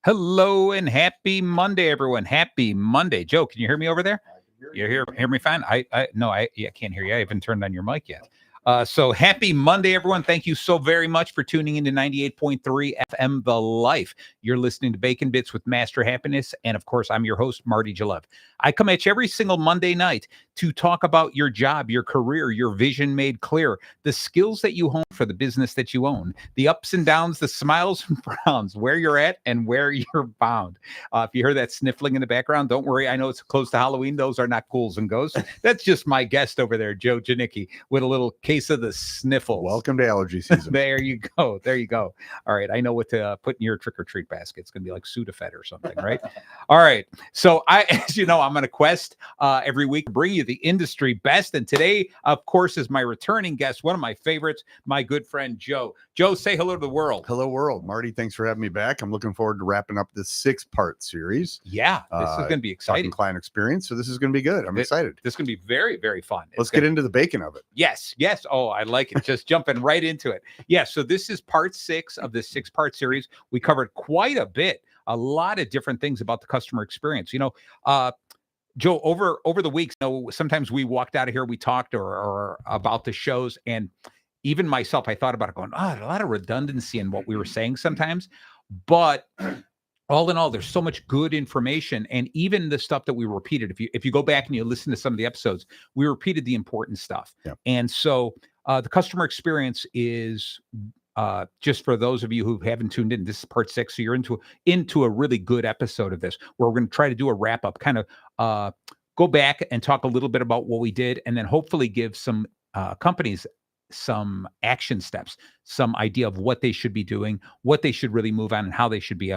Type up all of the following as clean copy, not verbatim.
Hello and happy Monday, everyone. Happy Monday. Joe, can you hear me over there? You hear me fine? I can't hear you. I haven't turned on your mic yet. So happy Monday, everyone. Thank you so very much for tuning into 98.3 FM The Life. You're listening to Bacon Bits with Master Happiness. And of course, I'm your host, Marty Jalev. I come at you every single Monday night to talk about your job, your career, your vision made clear, the skills that you hone for the business that you own, the ups and downs, the smiles and frowns, where you're at and where you're bound. If you hear that sniffling in the background, don't worry. I know it's close to Halloween. Those are not ghouls and ghosts. That's just my guest over there, Joe Janicki, with a little case of the sniffles. Welcome to allergy season. There you go. There you go. All right. I know what to put in your trick-or-treat basket. It's going to be like Sudafed or something, right? All right. So as you know, I'm on a quest every week to bring you the industry best. And today, of course, is my returning guest, one of my favorites, my good friend, Joe. Joe, say hello to the world. Hello, world. Marty, thanks for having me back. I'm looking forward to wrapping up this 6-part series. Yeah, this is going to be exciting. Talking client experience. So this is going to be good. I'm excited. This is going to be very, very fun. Let's get into the bacon of it. Yes. Oh, I like it. Just jumping right into it. Yeah. So this is part 6 of this 6-part series. We covered quite a bit, a lot of different things about the customer experience. Joe, over the weeks, sometimes we walked out of here, we talked or about the shows, and even myself, I thought about it going, a lot of redundancy in what we were saying sometimes, but all in all, there's so much good information, and even the stuff that we repeated. If you go back and you listen to some of the episodes, we repeated the important stuff. Yeah. And so the customer experience is just for those of you who haven't tuned in, this is part 6. So you're into a really good episode of this, where we're going to try to do a wrap up, kind of go back and talk a little bit about what we did, and then hopefully give some companies some action steps, some idea of what they should be doing, what they should really move on, and how they should be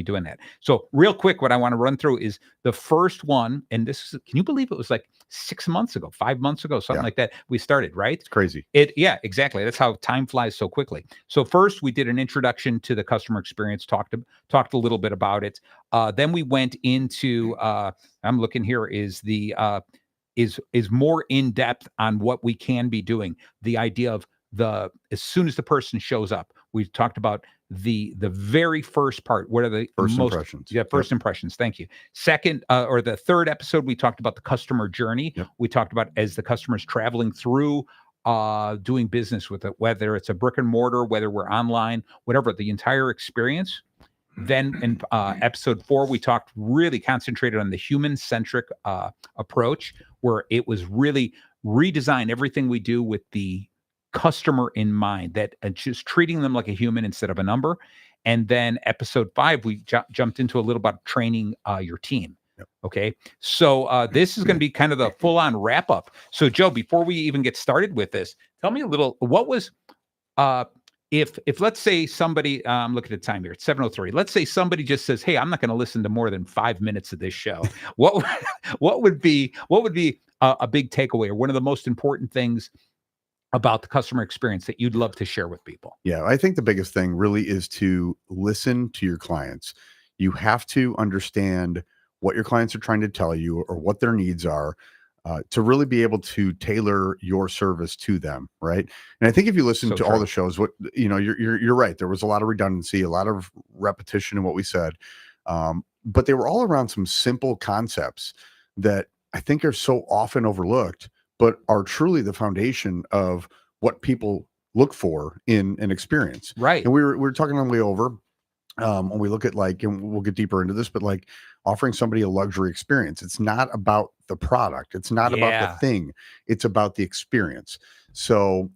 doing that. So real quick, what I want to run through is the first one. And this is, can you believe it was like 5 months ago, something like that, we started, right? It's crazy. Yeah, exactly. That's how time flies so quickly. So first we did an introduction to the customer experience, talked a little bit about it. Then we went into, I'm looking here, is more in depth on what we can be doing. The idea of as soon as the person shows up, we talked about the very first part. What are the first impressions? Yeah, first impressions. Thank you. Second, or the third episode, we talked about the customer journey. Yep. We talked about as the customer's traveling through doing business with it, whether it's a brick and mortar, whether we're online, whatever, the entire experience. Then in episode 4, we really concentrated on the human-centric approach, where it was really redesign everything we do with the customer in mind, that just treating them like a human instead of a number. And then episode 5, we jumped into a little about training your team. Yep. Okay. So this is going to be kind of the full-on wrap-up. So Joe, before we even get started with this, tell me a little, what was... If let's say somebody, I'm looking at the time here, it's 7:03. Let's say somebody just says, "Hey, I'm not going to listen to more than 5 minutes of this show." What would be a big takeaway, or one of the most important things about the customer experience that you'd love to share with people? Yeah, I think the biggest thing really is to listen to your clients. You have to understand what your clients are trying to tell you or what their needs are, to really be able to tailor your service to them, right? And I think if you listen to all the shows, you're right. There was a lot of redundancy, a lot of repetition in what we said, but they were all around some simple concepts that I think are so often overlooked, but are truly the foundation of what people look for in an experience. Right. And we were talking on the way over. When we look at, like, and we'll get deeper into this, but like offering somebody a luxury experience, it's not about the product. It's not about the thing. It's about the experience. So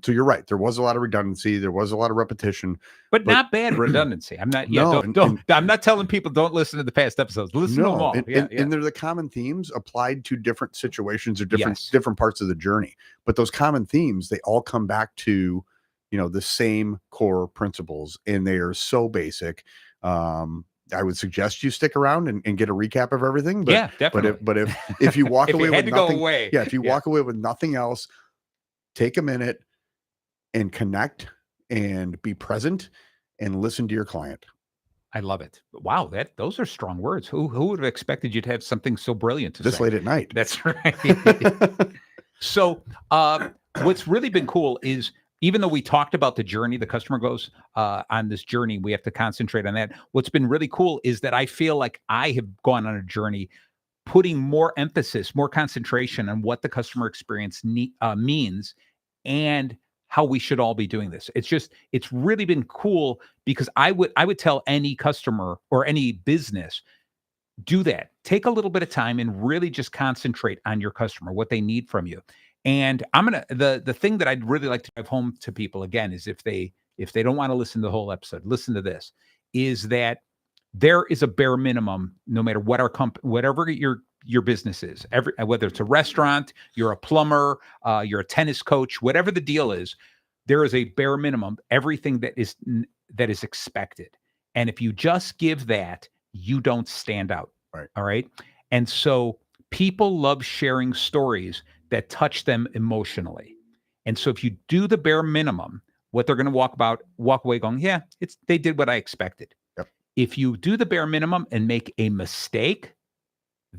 you're right. There was a lot of redundancy. There was a lot of repetition, but not bad redundancy. I'm not. Yeah, I'm not telling people don't listen to the past episodes. Listen to them all. And they're the common themes applied to different situations or different parts of the journey. But those common themes, they all come back to, the same core principles, and they are so basic. I would suggest you stick around and get a recap of everything. But, yeah, definitely. But if you walk away with nothing, if you walk away with nothing else, take a minute and connect and be present and listen to your client. I love it. Wow, those are strong words. Who would have expected you to have something so brilliant to say? This late at night. That's right. So what's really been cool is even though we talked about the journey the customer goes on this journey, we have to concentrate on that. What's been really cool is that I feel like I have gone on a journey putting more emphasis, more concentration on what the customer experience means and how we should all be doing this. It's really been cool because I would tell any customer or any business, do that. Take a little bit of time and really just concentrate on your customer, what they need from you. And the thing that I'd really like to drive home to people again is if they don't want to listen to the whole episode, listen to this, is that there is a bare minimum, no matter what whatever your business is, whether it's a restaurant, you're a plumber, you're a tennis coach, whatever the deal is, there is a bare minimum, everything that is expected. And if you just give that, you don't stand out. Right. All right. And so people love sharing stories that touch them emotionally. And so if you do the bare minimum, what they're going to walk away going, yeah, they did what I expected. Yep. If you do the bare minimum and make a mistake,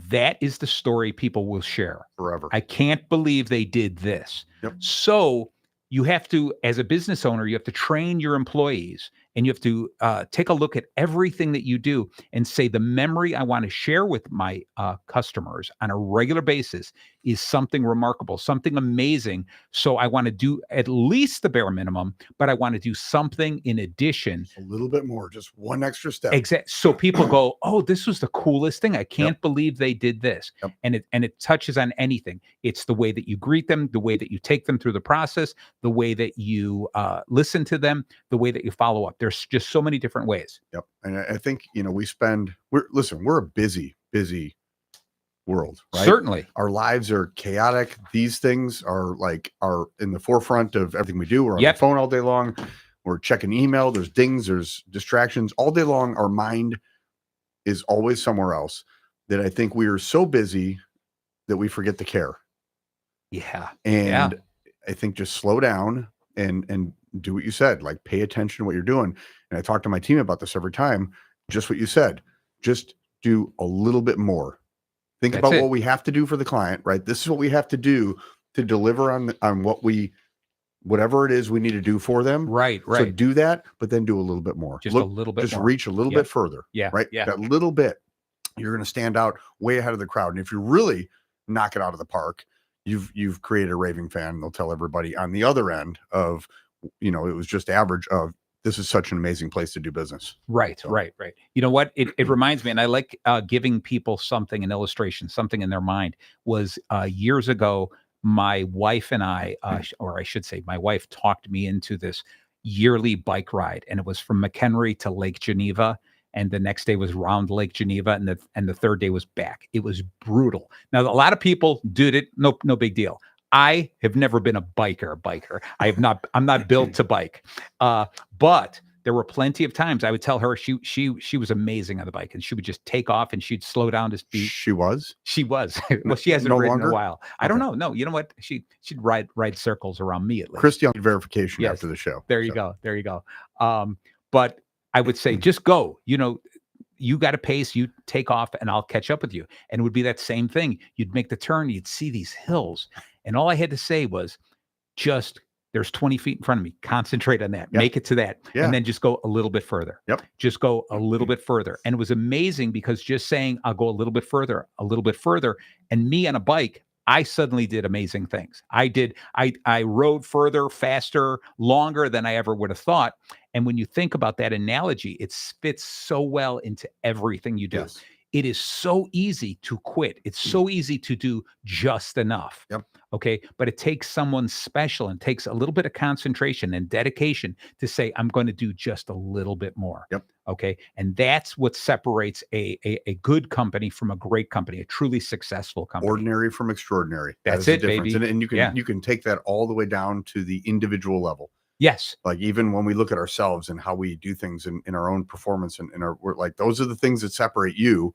that is the story people will share Forever. I can't believe they did this. Yep. So you have to, as a business owner, you have to train your employees and you have to take a look at everything that you do and say, the memory I want to share with my customers on a regular basis is something remarkable, something amazing. So I want to do at least the bare minimum, but I want to do something in addition. A little bit more, just one extra step. Exactly. So people go, oh, this was the coolest thing. I can't believe they did this. Yep. And it touches on anything. It's the way that you greet them, the way that you take them through the process, the way that you listen to them, the way that you follow up. There's just so many different ways. Yep. And I think, we're a busy world, right? Certainly. Our lives are chaotic. These things are in the forefront of everything we do. We're on the phone all day long. We're checking email. There's dings, there's distractions all day long. Our mind is always somewhere else, that I think we are so busy that we forget to care. Yeah. And I think just slow down and do what you said, like pay attention to what you're doing. And I talk to my team about this every time, just what you said, just do a little bit more. Think about what we have to do for the client, right? This is what we have to do to deliver on whatever it is we need to do for them. Right. So do that, but then do a little bit more. Just a little bit more. Reach a little bit further. Yeah. Right. Yeah. That little bit, you're going to stand out way ahead of the crowd. And if you really knock it out of the park, you've created a raving fan. They'll tell everybody on the other end of, it was just average of, this is such an amazing place to do business. Right. So. Right. You know what? It reminds me, and I like giving people something, an illustration, something in their mind. Was years ago, my wife and I, or I should say, my wife talked me into this yearly bike ride, and it was from McHenry to Lake Geneva. And the next day was round Lake Geneva, and the third day was back. It was brutal. Now, a lot of people did it. No big deal. I have never been a biker. I'm not built to bike. But there were plenty of times I would tell her she was amazing on the bike, and she would just take off and she'd slow down to speed. She was. Well, she hasn't no ridden longer? in a while. I don't know. No, you know what? She'd ride circles around me at least. Christy on verification after the show. There you go. But I would say, just go. You got a pace, you take off, and I'll catch up with you. And it would be that same thing. You'd make the turn, you'd see these hills. And all I had to say was, there's 20 feet in front of me. Concentrate on that. Yep. Make it to that. Yeah. And then just go a little bit further. Yep. Just go a little bit further. And it was amazing because just saying, I'll go a little bit further, and me on a bike, I suddenly did amazing things. I rode further, faster, longer than I ever would have thought. And when you think about that analogy, it fits so well into everything you do. Yes. It is so easy to quit. It's so easy to do just enough. Yep. Okay. But it takes someone special and takes a little bit of concentration and dedication to say, I'm going to do just a little bit more. Yep. Okay. And that's what separates a good company from a great company, a truly successful company. Ordinary from extraordinary. That's it, baby. And you can take that all the way down to the individual level. Yes. Like even when we look at ourselves and how we do things in our own performance and we're like, those are the things that separate you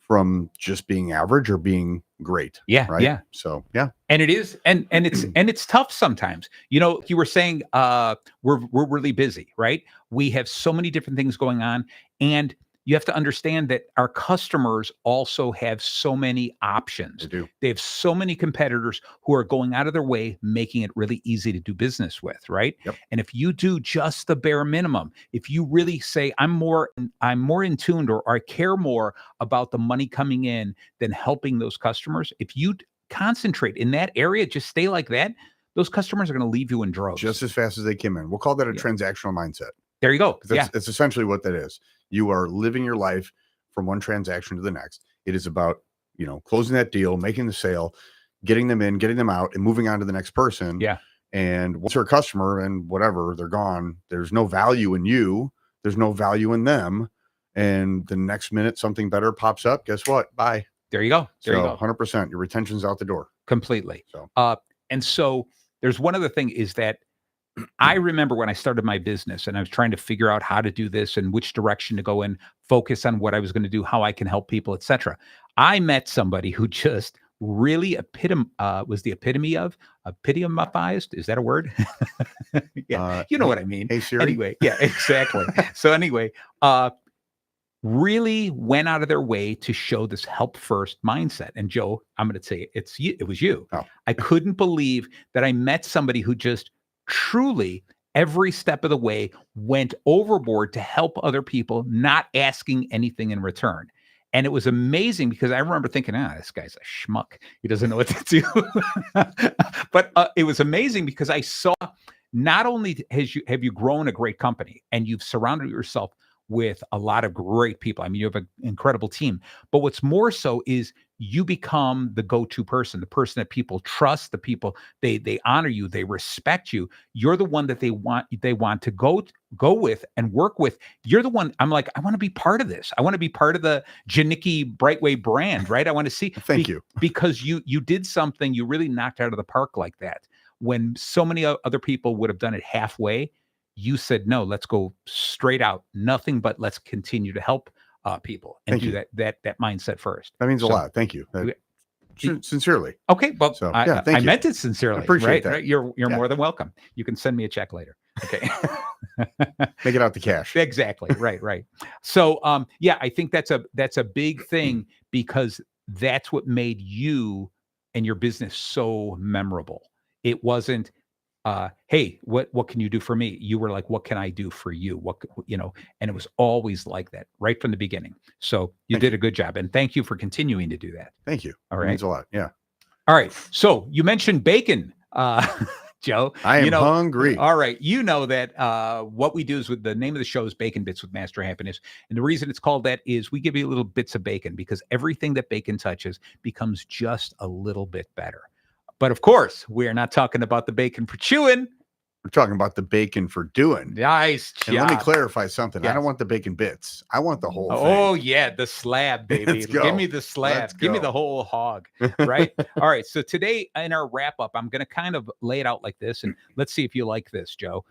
from just being average or being great. Yeah. Right. Yeah. So, yeah. And it is, and it's tough sometimes. You were saying, we're really busy, right? We have so many different things going on, and you have to understand that our customers also have so many options. They do. They have so many competitors who are going out of their way, making it really easy to do business with, right? Yep. And if you do just the bare minimum, if you really say, I'm more in tuned, or I care more about the money coming in than helping those customers, if you concentrate in that area, just stay like that, those customers are going to leave you in droves. Just as fast as they came in. We'll call that a Yeah. transactional mindset. There you go. That's it's essentially what that is. You are living your life from one transaction to the next. It is about, closing that deal, making the sale, getting them in, getting them out, and moving on to the next person. Yeah. And once they're a customer and whatever, they're gone. There's no value in you. There's no value in them. And the next minute something better pops up. Guess what? Bye. There you go. There you go. 100%. Your retention's out the door. Completely. So. And so there's one other thing is that I remember when I started my business and I was trying to figure out how to do this and which direction to go in, focus on what I was going to do, how I can help people, etc. I met somebody who just really was the epitomized. Is that a word? Yeah. You know what I mean. Hey, Siri. Anyway. Yeah, exactly. So anyway, really went out of their way to show this help first mindset. And Joe, I'm going to say it was you. Oh. I couldn't believe that I met somebody who just truly every step of the way went overboard to help other people, not asking anything in return. And it was amazing because I remember thinking, this guy's a schmuck. He doesn't know what to do. But it was amazing because I saw not only have you grown a great company and you've surrounded yourself with a lot of great people. I mean, you have an incredible team, but what's more so is you become the go-to person, the person that people trust, the people they honor you, they respect you. You're the one that they want to go with and work with. You're the one. I'm like, I want to be part of this. I want to be part of the Janicki Brightway brand, right? I want to see. Thank you. Because you did something, you really knocked out of the park like that. When so many other people would have done it halfway, you said, no, let's go straight out. Nothing but let's continue to help people and Thank do you. that mindset first. That means a lot. Thank you. Sincerely. Okay. Well, So, I thank you. meant it sincerely. I appreciate that. Right? You're more than welcome. You can send me a check later. Okay. Make it out the cash. Exactly. Right. So, I think that's a big thing because that's what made you and your business so memorable. It wasn't, hey, what can you do for me? You were like, what can I do for you? And it was always like that right from the beginning. So you did a good job. And thank you for continuing to do that. Thank you. All right. It means a lot. Yeah. All right. So you mentioned bacon, Joe. I am hungry. All right. You know that what we do is with the name of the show is Bacon Bits with Master Happiness. And the reason it's called that is we give you little bits of bacon because everything that bacon touches becomes just a little bit better. But of course, we are not talking about the bacon for chewing. We're talking about the bacon for doing. Nice job. And let me clarify something. Yes. I don't want the bacon bits. I want the whole thing. Oh, yeah. The slab, baby. Let's go. Give me the slab. Let's Give me go. the whole hog. Right. All right. So today in our wrap up, I'm going to kind of lay it out like this. And let's see if you like this, Joe.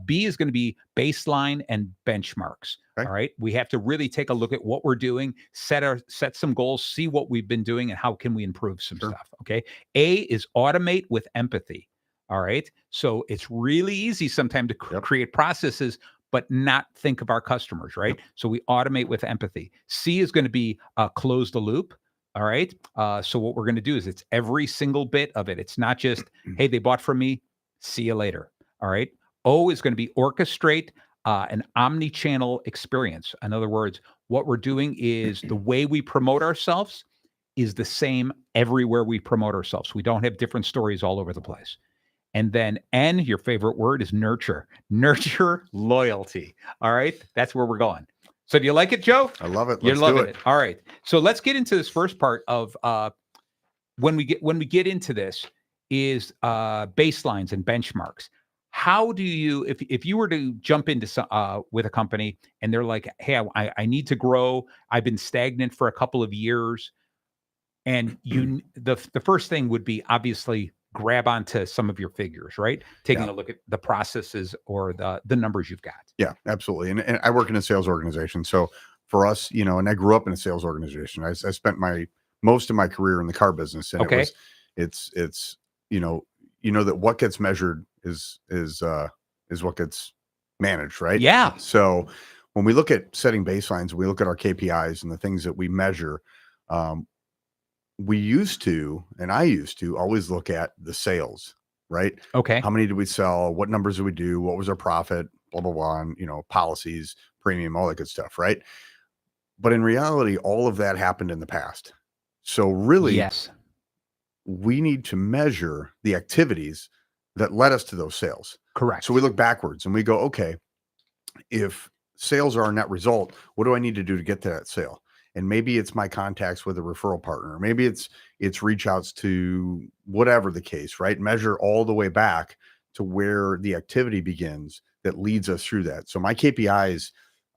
B is going to be baseline and benchmarks. Okay. All right. We have to really take a look at what we're doing, set some goals, see what we've been doing and how can we improve some stuff. Okay. A is automate with empathy. All right. So it's really easy sometimes to create processes, but not think of our customers. Right. So we automate with empathy. C is going to be close the loop. All right. So what we're going to do is it's every single bit of it. It's not just, hey, they bought from me. See you later. All right. O is going to be orchestrate an omni-channel experience. In other words, what we're doing is the way we promote ourselves is the same everywhere we promote ourselves. We don't have different stories all over the place. And then N, your favorite word, is nurture. Nurture loyalty. All right. That's where we're going. So do you like it, Joe? I love it. You're Let's loving do it. All right. So let's get into this first part of when we get into this is baselines and benchmarks. How do you, if you were to jump into with a company and they're like, hey, I need to grow. I've been stagnant for a couple of years. And the first thing would be obviously grab onto some of your figures, right? Taking a look at the processes or the numbers you've got. Yeah, absolutely. And I work in a sales organization. So for us, and I grew up in a sales organization. I spent most of my career in the car business. And it's that what gets measured is what gets managed, right? Yeah. So when we look at setting baselines, we look at our KPIs and the things that we measure. We used to, and I used to always look at the sales, right? Okay. How many did we sell? What numbers did we do? What was our profit? Blah, blah, blah. And, policies, premium, all that good stuff, right? But in reality, all of that happened in the past. So really, Yes. we need to measure the activities that led us to those sales. Correct. So we look backwards and we go, okay, if sales are our net result, what do I need to do to get to that sale? And maybe it's my contacts with a referral partner. Maybe it's reach outs to whatever the case, right? Measure all the way back to where the activity begins that leads us through that. So my KPIs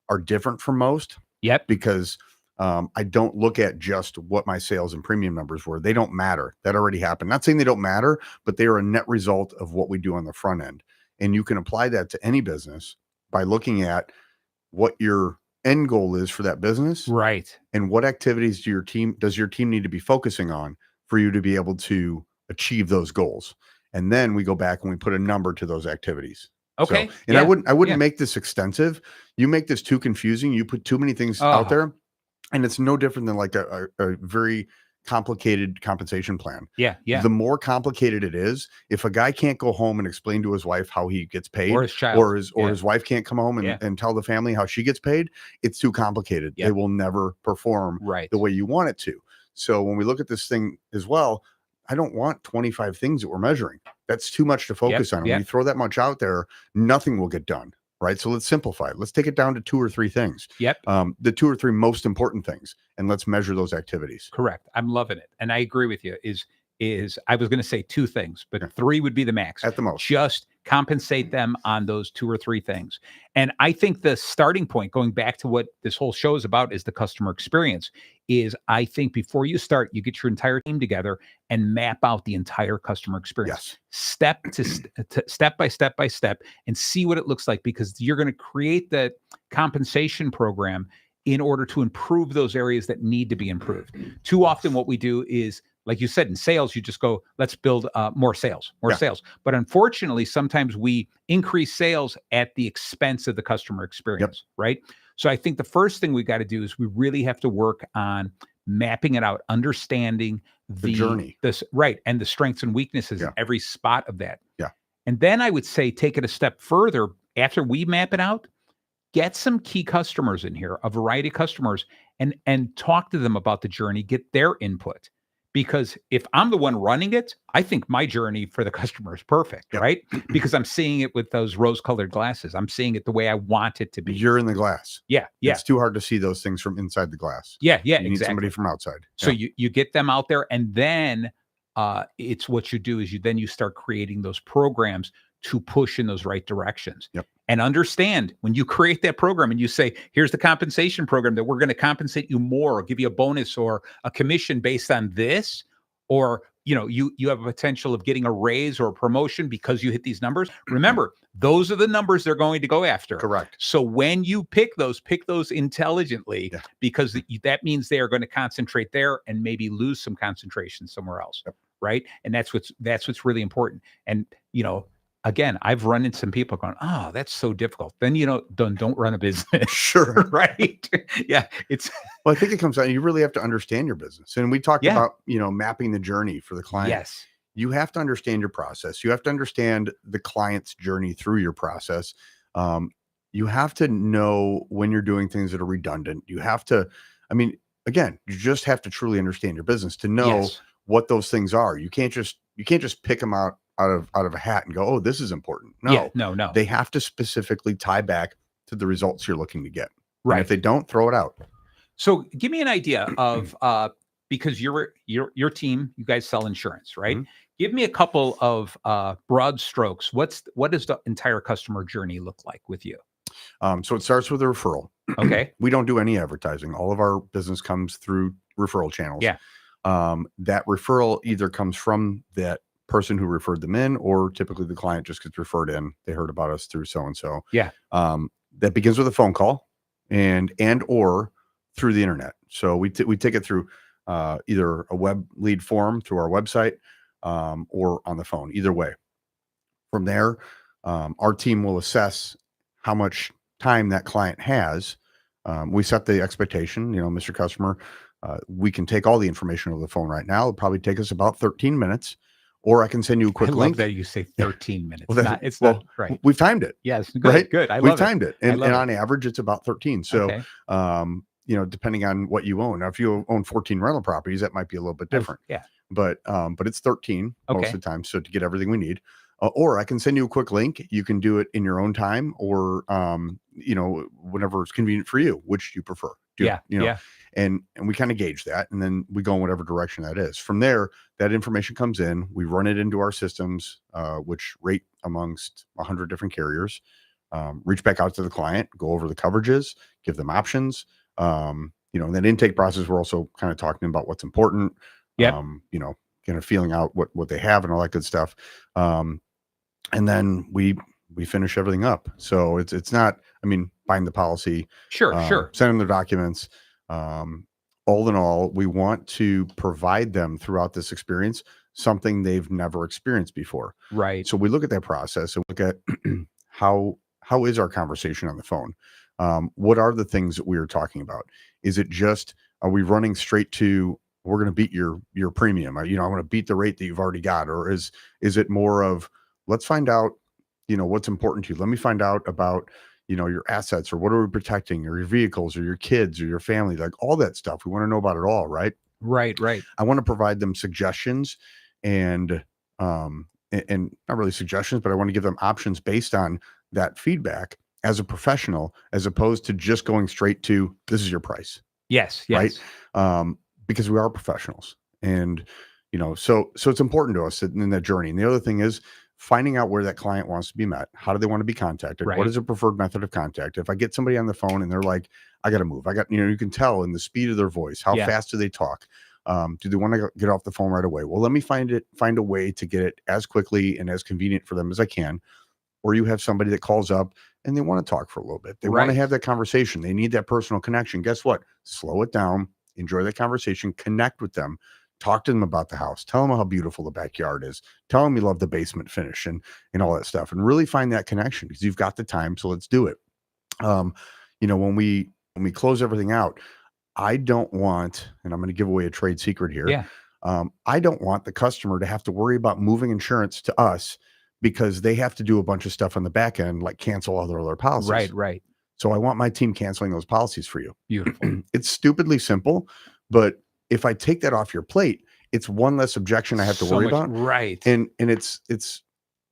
are different from most. Yep. Because I don't look at just what my sales and premium numbers were. They don't matter. That already happened. Not saying they don't matter, but they are a net result of what we do on the front end. And you can apply that to any business by looking at what your end goal is for that business. Right. And what activities does your team need to be focusing on for you to be able to achieve those goals? And then we go back and we put a number to those activities. Okay. So, and I wouldn't make this extensive. You make this too confusing. You put too many things out there, and it's no different than like a very complicated compensation plan. Yeah. Yeah. The more complicated it is, if a guy can't go home and explain to his wife how he gets paid, Or his child. or his wife can't come home and tell the family how she gets paid, it's too complicated. Yep. They will never perform the way you want it to. So when we look at this thing as well, I don't want 25 things that we're measuring. That's too much to focus on. When you throw that much out there, nothing will get done. Right. So let's simplify it. Let's take it down to 2 or 3 things. Yep. The 2 or 3 most important things, and let's measure those activities. Correct. I'm loving it. And I agree with you. I was going to say 2 things, but 3 would be the max. At the most. Just compensate them on those 2 or 3 things. And I think the starting point, going back to what this whole show is about, is the customer experience. Is I think before you start, you get your entire team together and map out the entire customer experience. Step by step, and see what it looks like, because you're going to create the compensation program in order to improve those areas that need to be improved. Too often what we do is, like you said, in sales, you just go, let's build more sales. But unfortunately, sometimes we increase sales at the expense of the customer experience, right? So I think the first thing we got to do is we really have to work on mapping it out, understanding the journey, and the strengths and weaknesses in every spot of that. Yeah. And then I would say take it a step further. After we map it out, get some key customers in here, a variety of customers, and talk to them about the journey, get their input. Because if I'm the one running it, I think my journey for the customer is perfect, right? Because I'm seeing it with those rose-colored glasses. I'm seeing it the way I want it to be. You're in the glass. Yeah. It's too hard to see those things from inside the glass. Yeah, you need somebody from outside. So you get them out there, and then it's what you do is you start creating those programs to push in those right directions. And understand, when you create that program and you say, here's the compensation program that we're going to compensate you more, or give you a bonus or a commission based on this, or you have a potential of getting a raise or a promotion because you hit these numbers. Remember, those are the numbers they're going to go after. Correct. So when you pick those intelligently, because that means they are going to concentrate there and maybe lose some concentration somewhere else. Right. And that's what's really important. And again, I've run into some people going, "Oh, that's so difficult." Then don't run a business. Sure, right? Yeah, Well, I think it comes down. You really have to understand your business, and we talked about mapping the journey for the client. Yes, you have to understand your process. You have to understand the client's journey through your process. You have to know when you're doing things that are redundant. You have to, again, you just have to truly understand your business to know what those things are. You can't just pick them out of a hat and go, oh, this is important. No. They have to specifically tie back to the results you're looking to get. Right. And if they don't, throw it out. So give me an idea of because your team, you guys sell insurance, right? Mm-hmm. Give me a couple of broad strokes. What does the entire customer journey look like with you? So it starts with a referral. Okay. We don't do any advertising. All of our business comes through referral channels. Yeah. That referral either comes from that person who referred them in, or typically the client just gets referred in. They heard about us through so-and-so. Yeah. That begins with a phone call and or through the internet. So we take it through either a web lead form through our website or on the phone, either way. From there, our team will assess how much time that client has, we set the expectation, Mr. Customer, we can take all the information over the phone right now. It'll probably take us about 13 minutes, or I can send you a quick I love link. that you say 13 minutes. Well, It's well, not right. We've timed it. Yes, good, Right? good. I We've love it. timed it. I And love it. on average, it's about 13. So, Okay. depending on what you own. Now, if you own 14 rental properties, that might be a little bit different. Yeah. But it's 13 most Okay. of the time. So to get everything we need, or I can send you a quick link. You can do it in your own time, or whenever it's convenient for you, which you prefer. Yeah. And we kind of gauge that, and then we go in whatever direction that is. From there, that information comes in. We run it into our systems, which rate amongst 100 different carriers. Reach back out to the client, go over the coverages, give them options. And that intake process, we're also kind of talking about what's important. Yep. Kind of feeling out what they have and all that good stuff. And then we finish everything up. So it's not, buying the policy, Sure. send them the documents. All in all, we want to provide them throughout this experience something they've never experienced before. Right. So we look at that process and look at how is our conversation on the phone? What are the things that we are talking about? Is it just, are we running straight to, we're going to beat your premium? I want to beat the rate that you've already got. Or is it more of, let's find out, what's important to you. Let me find out about, your assets, or what are we protecting, or your vehicles, or your kids, or your family, like all that stuff. We want to know about it all, right? Right. I want to provide them suggestions and not really suggestions, but I want to give them options based on that feedback as a professional, as opposed to just going straight to, this is your price. Yes. Right. Because we are professionals, and, so it's important to us in that journey. And the other thing is finding out where that client wants to be met. How do they want to be contacted? Right. What is a preferred method of contact? If I get somebody on the phone and they're like, I got to move, you can tell in the speed of their voice, how fast do they talk? Do they want to get off the phone right away? Well, let me find a way to get it as quickly and as convenient for them as I can. Or you have somebody that calls up and they want to talk for a little bit. They want to have that conversation. They need that personal connection. Guess what? Slow it down, enjoy that conversation, connect with them, talk to them about the house, tell them how beautiful the backyard is, tell them you love the basement finish and all that stuff, and really find that connection, because you've got the time. So let's do it. When we close everything out, I don't want, and I'm going to give away a trade secret here. Yeah. I don't want the customer to have to worry about moving insurance to us, because they have to do a bunch of stuff on the back end, like cancel all their other policies. Right. So I want my team canceling those policies for you. Beautiful. It's stupidly simple, but if I take that off your plate, it's one less objection I have to worry about. Right. And it's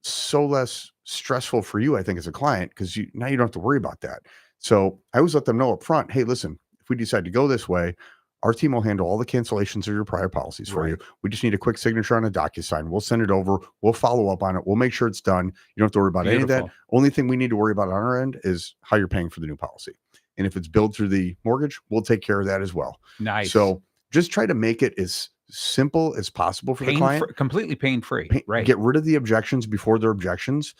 so less stressful for you, I think, as a client, because now you don't have to worry about that. So I always let them know up front, hey, listen, if we decide to go this way, our team will handle all the cancellations of your prior policies for you. We just need a quick signature on a DocuSign. We'll send it over. We'll follow up on it. We'll make sure it's done. You don't have to worry about any of that. Only thing we need to worry about on our end is how you're paying for the new policy. And if it's billed through the mortgage, we'll take care of that as well. Nice. So just try to make it as simple as possible for the client. Completely pain-free. Right. Get rid of the objections before they're objections.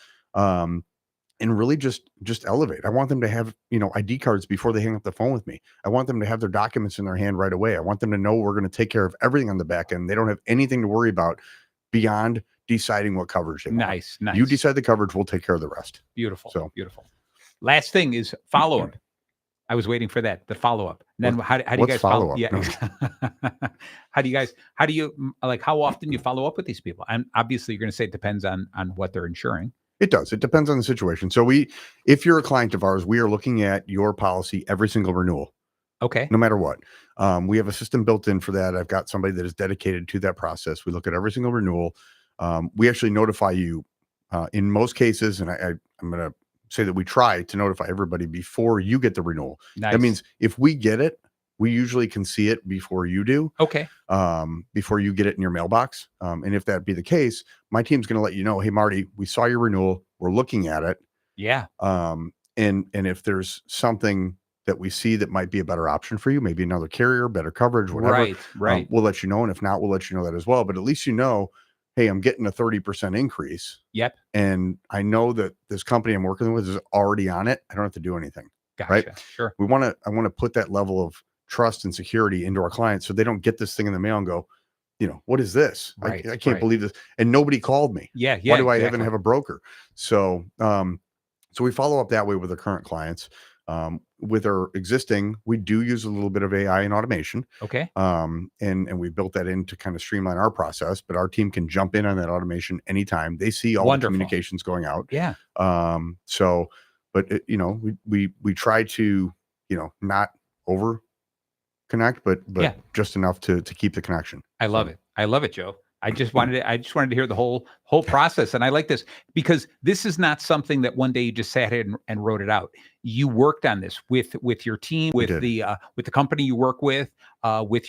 And really just elevate. I want them to have, ID cards before they hang up the phone with me. I want them to have their documents in their hand right away. I want them to know we're going to take care of everything on the back end. They don't have anything to worry about beyond deciding what coverage they want. Nice. You decide the coverage, we'll take care of the rest. Beautiful. So beautiful. Last thing is follow-up. I was waiting for that, the follow-up. Then how do you guys follow up? Yeah. How do you how often you follow up with these people? And obviously you're going to say it depends on what they're insuring. It does. It depends on the situation. So if you're a client of ours, we are looking at your policy every single renewal. Okay. No matter what. We have a system built in for that. I've got somebody that is dedicated to that process. We look at every single renewal. We actually notify you in most cases, and I'm going to say that we try to notify everybody before you get the renewal. Nice. That means if we get it, we usually can see it before you do. Okay. Before you get it in your mailbox. And if that be the case, my team's going to let you know, hey, Marty, we saw your renewal. We're looking at it. Yeah. And if there's something that we see that might be a better option for you, maybe another carrier, better coverage, whatever. Right. We'll let you know. And if not, we'll let you know that as well. But at least hey, I'm getting a 30% increase. Yep. And I know that this company I'm working with is already on it. I don't have to do anything. Gotcha. Right. Sure. I want to put that level of trust and security into our clients so they don't get this thing in the mail and go, what is this? Right, I can't believe this. And nobody called me. Yeah. Why do I even have a broker? So, So we follow up that way with our current clients. With our existing, we do use a little bit of AI and automation. Okay. And we built that in to kind of streamline our process, but our team can jump in on that automation anytime. They see all Wonderful. the communications going out. Yeah. So, but we try to, not over connect, but Yeah. just enough to keep the connection. I love it. I love it, Joe. I just wanted to hear the whole process. And I like this because this is not something that one day you just sat here and wrote it out. You worked on this with your team, with the company you work with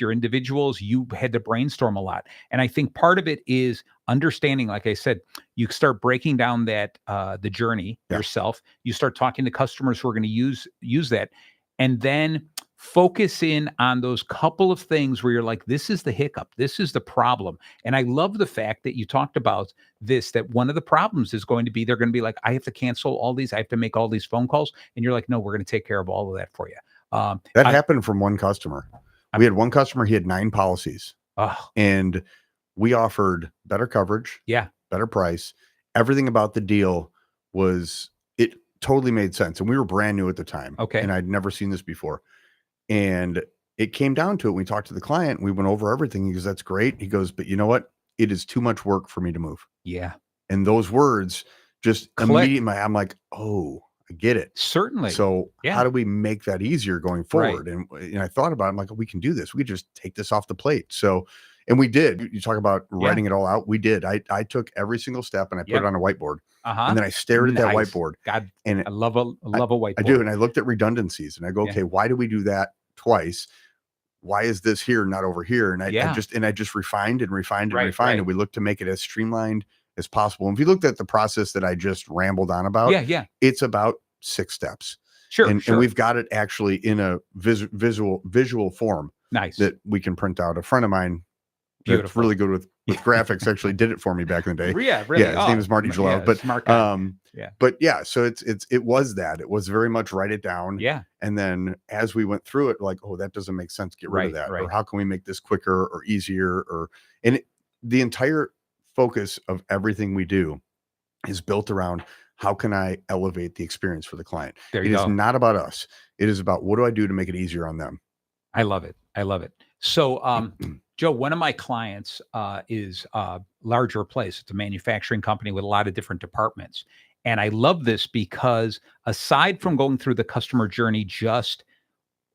your individuals. You had to brainstorm a lot. And I think part of it is understanding, like I said, you start breaking down that the journey yourself. You start talking to customers who are going to use that. And then focus in on those couple of things where you're like, this is the hiccup, this is the problem. And I love the fact that you talked about this, that one of the problems is going to be, they're going to be like, I have to cancel all these, I have to make all these phone calls. And you're like, no, we're going to take care of all of that for you. That happened from one customer. We had one customer, he had 9 policies. And we offered better coverage, better price. Everything about the deal it totally made sense. And we were brand new at the time. Okay. And I'd never seen this before. And it came down to it. We talked to the client. We went over everything. He goes, that's great. He goes, but you know what? It is too much work for me to move. Yeah. And those words just immediately, I'm like, oh, I get it. Certainly. So how do we make that easier going forward? Right. And I thought about it. I'm like, we can do this. We could just take this off the plate. So, and we did. You talk about writing it all out. We did. I took every single step and I put it on a whiteboard. And then I stared at that whiteboard. God, and I love a whiteboard. I do. And I looked at redundancies and I go, okay, why do we do that twice? Why is this here, not over here? And I just refined and refined and refined. And we looked to make it as streamlined as possible. And if you looked at the process that I just rambled on about, it's about 6 steps. Sure. And we've got it actually in a visual form. Nice. That we can print out. A friend of mine that's really good with graphics actually did it for me back in the day. Yeah, really. Yeah, his name is Marty Jalal. But smart guy. But so it was that. It was very much write it down. Yeah. And then as we went through it, like, oh, that doesn't make sense. Get rid of that. Or how can we make this quicker or easier? The entire focus of everything we do is built around how can I elevate the experience for the client? It is not about us. It is about what do I do to make it easier on them? I love it. So, Joe, one of my clients is a larger place. It's a manufacturing company with a lot of different departments. And I love this because aside from going through the customer journey, just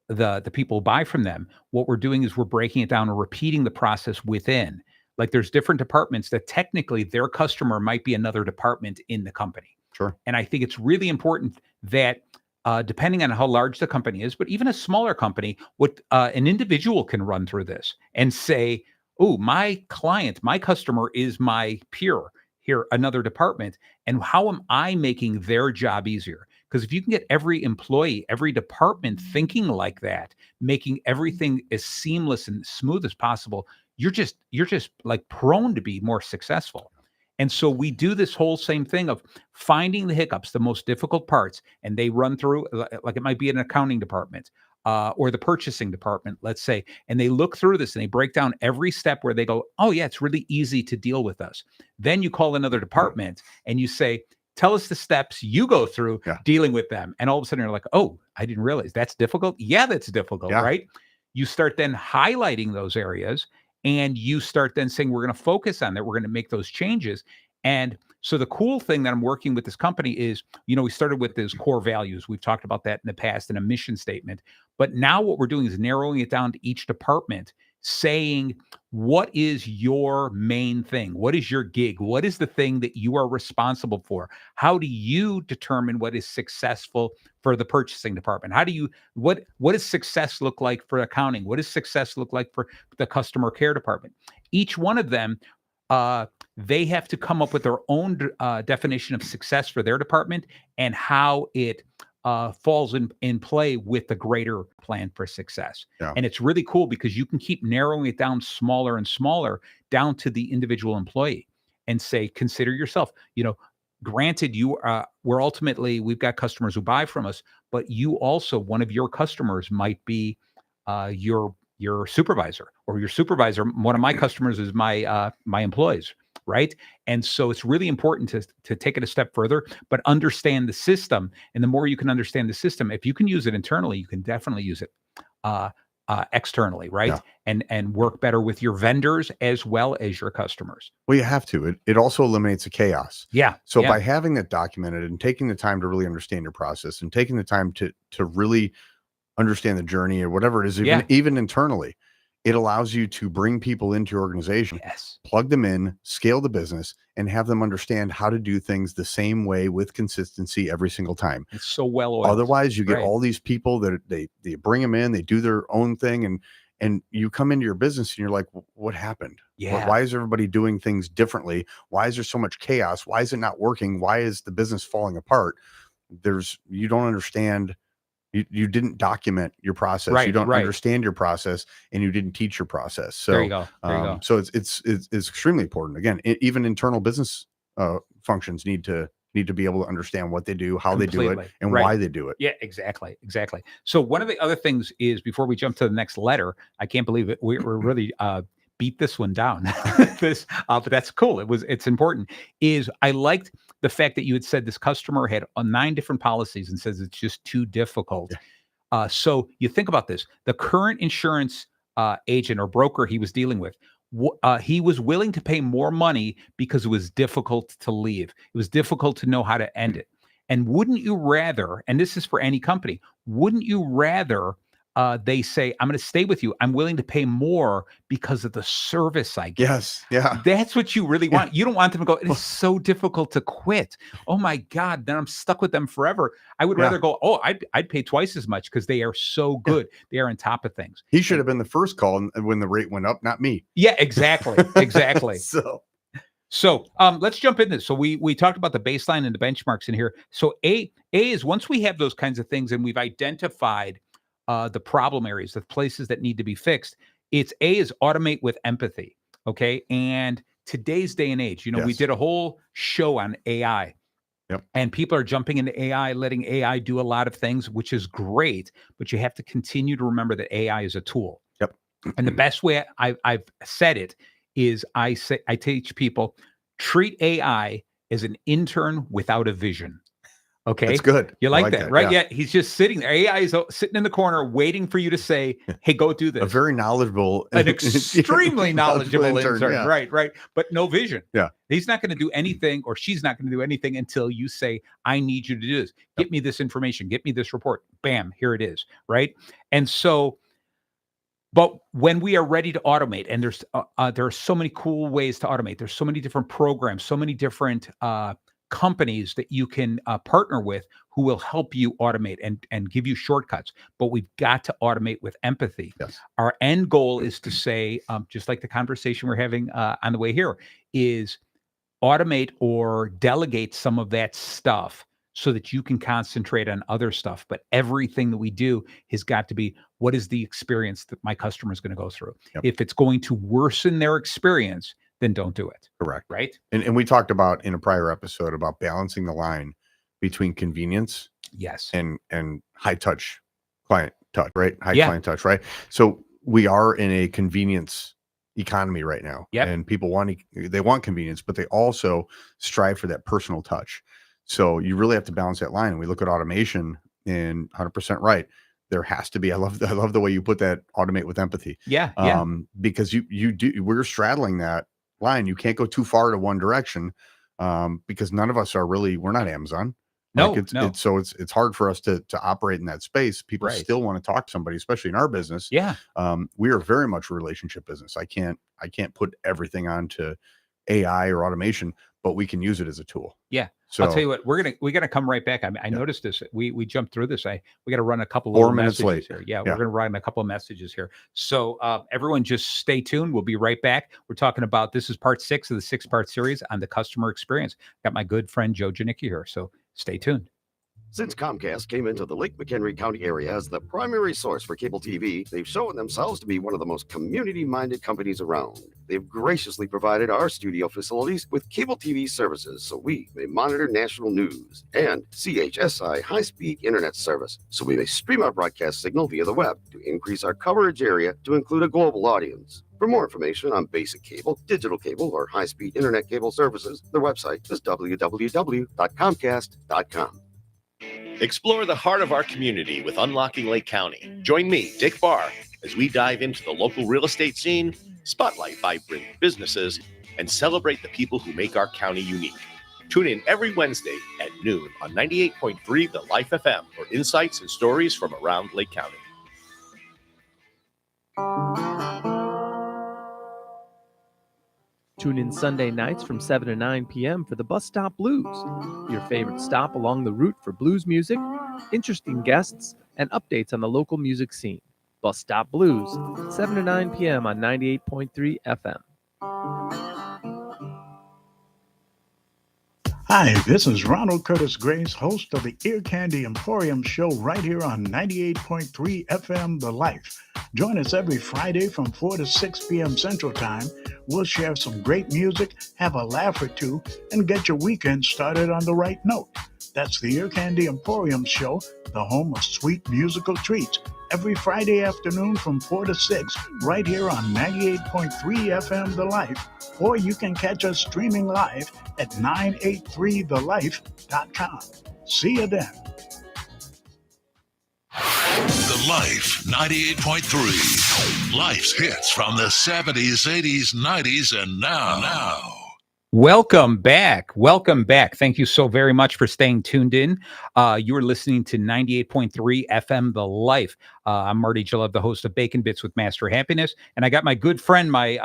the people who buy from them, what we're doing is we're breaking it down and repeating the process within. Like there's different departments that technically their customer might be another department in the company. Sure. And I think it's really important that depending on how large the company is, but even a smaller company, what an individual can run through this and say, oh, my client, my customer is my peer here, another department. And how am I making their job easier? Because if you can get every employee, every department thinking like that, making everything as seamless and smooth as possible, you're just like prone to be more successful. And so we do this whole same thing of finding the hiccups, the most difficult parts, and they run through, like it might be an accounting department or the purchasing department, let's say, and they look through this and they break down every step where they go, oh yeah, it's really easy to deal with us. Then you call another department and you say, tell us the steps you go through dealing with them. And all of a sudden you're like, oh, I didn't realize that's difficult. Yeah, that's difficult, right? You start then highlighting those areas. And you start then saying, we're going to focus on that. We're going to make those changes. And so the cool thing that I'm working with this company is, we started with those core values. We've talked about that in the past in a mission statement. But now what we're doing is narrowing it down to each department, saying, what is your main thing? What is your gig? What is the thing that you are responsible for? How do you determine what is successful for the purchasing department? What does success look like for accounting? What does success look like for the customer care department? Each one of them, they have to come up with their own definition of success for their department and how it falls in play with the greater plan for success. And it's really cool because you can keep narrowing it down smaller and smaller down to the individual employee and say, consider yourself, granted we've got customers who buy from us, but you also, one of your customers might be your supervisor, or your supervisor. One of my customers is my employees, right? And so it's really important to take it a step further, but understand the system. And the more you can understand the system, if you can use it internally, you can definitely use it externally, right? Yeah. And work better with your vendors as well as your customers. Well, you have to. It also eliminates the chaos. Yeah. So yeah. by having that documented and taking the time to really understand your process and taking the time to really understand the journey or whatever it is, even internally, it allows you to bring people into your organization, Yes. plug them in, scale the business, and have them understand how to do things the same way with consistency every single time. It's so well oiled. Otherwise, you get Right. all these people that they bring them in, they do their own thing, and you come into your business and you're like, what happened? Yeah. Why is everybody doing things differently? Why is there so much chaos? Why is it not working? Why is the business falling apart? You don't understand. You didn't document your process. Right, You don't right. understand your process, and you didn't teach your process. So There you go. There you go. So it's extremely important. Again, even internal business functions need to be able to understand what they do, how they do it, Completely. and Right. why they do it. Yeah, exactly. Exactly. So one of the other things is, before we jump to the next letter, I can't believe it. We're really beat this one down. But that's cool. It's important. Is I liked the fact that you had said this customer had 9 different policies and says it's just too difficult. Yeah. So you think about this: the current insurance agent or broker he was dealing with, he was willing to pay more money because it was difficult to leave. It was difficult to know how to end it. And wouldn't you rather, and this is for any company, wouldn't you rather they say, I'm going to stay with you. I'm willing to pay more because of the service I get. Yes. Yeah. That's what you really want. You don't want them to go, it is so difficult to quit. Oh my God, then I'm stuck with them forever. I would rather go, I'd pay twice as much because they are so good. They are on top of things. He should have been the first call when the rate went up, not me. Yeah, exactly. Exactly. So let's jump into this. So we talked about the baseline and the benchmarks in here. So A is, once we have those kinds of things and we've identified the problem areas, the places that need to be fixed, it's A is automate with empathy. Okay. And today's day and age, we did a whole show on AI. Yep. And people are jumping into AI, letting AI do a lot of things, which is great, but you have to continue to remember that AI is a tool. Yep. And the best way I've said it is I teach people, treat AI as an intern without a vision. Okay. That's good. You like that, right? Yeah. He's just sitting there. AI is sitting in the corner waiting for you to say, hey, go do this. A very knowledgeable, an extremely knowledgeable intern. Yeah. Right. But no vision. Yeah. He's not going to do anything, or she's not going to do anything until you say, I need you to do this. Get me this information. Get me this report. Bam, here it is. Right. And so, but when we are ready to automate, and there are so many cool ways to automate. There's so many different programs, so many different companies that you can partner with who will help you automate and give you shortcuts. But we've got to automate with empathy. Yes. Our end goal is to say, just like the conversation we're having on the way here, is automate or delegate some of that stuff so that you can concentrate on other stuff. But everything that we do has got to be, what is the experience that my customer is going to go through? Yep. If it's going to worsen their experience, then don't do it. Correct. Right. And we talked about in a prior episode about balancing the line between convenience, yes, and high touch client touch, right? High client touch, right? So we are in a convenience economy right now. Yep. And people want convenience, but they also strive for that personal touch. So you really have to balance that line. And we look at automation, and 100% right. There has to be. I love the way you put that. Automate with empathy. Yeah. Because we're straddling that line. You can't go too far to one direction, because none of us are really. We're not Amazon. No, it's hard for us to operate in that space. People still want to talk to somebody, especially in our business. Yeah. We are very much a relationship business. I can't put everything onto AI or automation, but we can use it as a tool. Yeah. So I'll tell you what, we're gonna come right back. I noticed this. We jumped through this. We got to run a couple 4 of minutes messages late here. Yeah, we're gonna run a couple of messages here. So everyone, just stay tuned. We'll be right back. We're talking about, this is part 6 of the 6-part series on the customer experience. Got my good friend Joe Janicki here. So stay tuned. Since Comcast came into the Lake McHenry County area as the primary source for cable TV, they've shown themselves to be one of the most community-minded companies around. They've graciously provided our studio facilities with cable TV services so we may monitor national news, and CHSI high-speed internet service so we may stream our broadcast signal via the web to increase our coverage area to include a global audience. For more information on basic cable, digital cable, or high-speed internet cable services, their website is www.comcast.com. Explore the heart of our community with Unlocking Lake County. Join me, Dick Barr, as we dive into the local real estate scene, spotlight vibrant businesses, and celebrate the people who make our county unique. Tune in every Wednesday at noon on 98.3 The Life FM for insights and stories from around Lake County. Tune in Sunday nights from 7 to 9 p.m. for the Bus Stop Blues, your favorite stop along the route for blues music, interesting guests, and updates on the local music scene. Bus Stop Blues, 7 to 9 p.m. on 98.3 FM. Hi, this is Ronald Curtis Grace, host of the Ear Candy Emporium show right here on 98.3 FM The Life. Join us every Friday from 4 to 6 p.m. Central Time. We'll share some great music, have a laugh or two, and get your weekend started on the right note. That's the Ear Candy Emporium show, the home of sweet musical treats, every Friday afternoon from 4 to 6, right here on 98.3 FM The Life, or you can catch us streaming live at 983thelife.com. See you then. The Life 98.3. Life's hits from the 70s, 80s, 90s, and now. Welcome back. Welcome back. Thank you so very much for staying tuned in. You are listening to 98.3 FM The Life. I'm Marty Gillette, the host of Bacon Bits with Master Happiness. And I got my good friend, my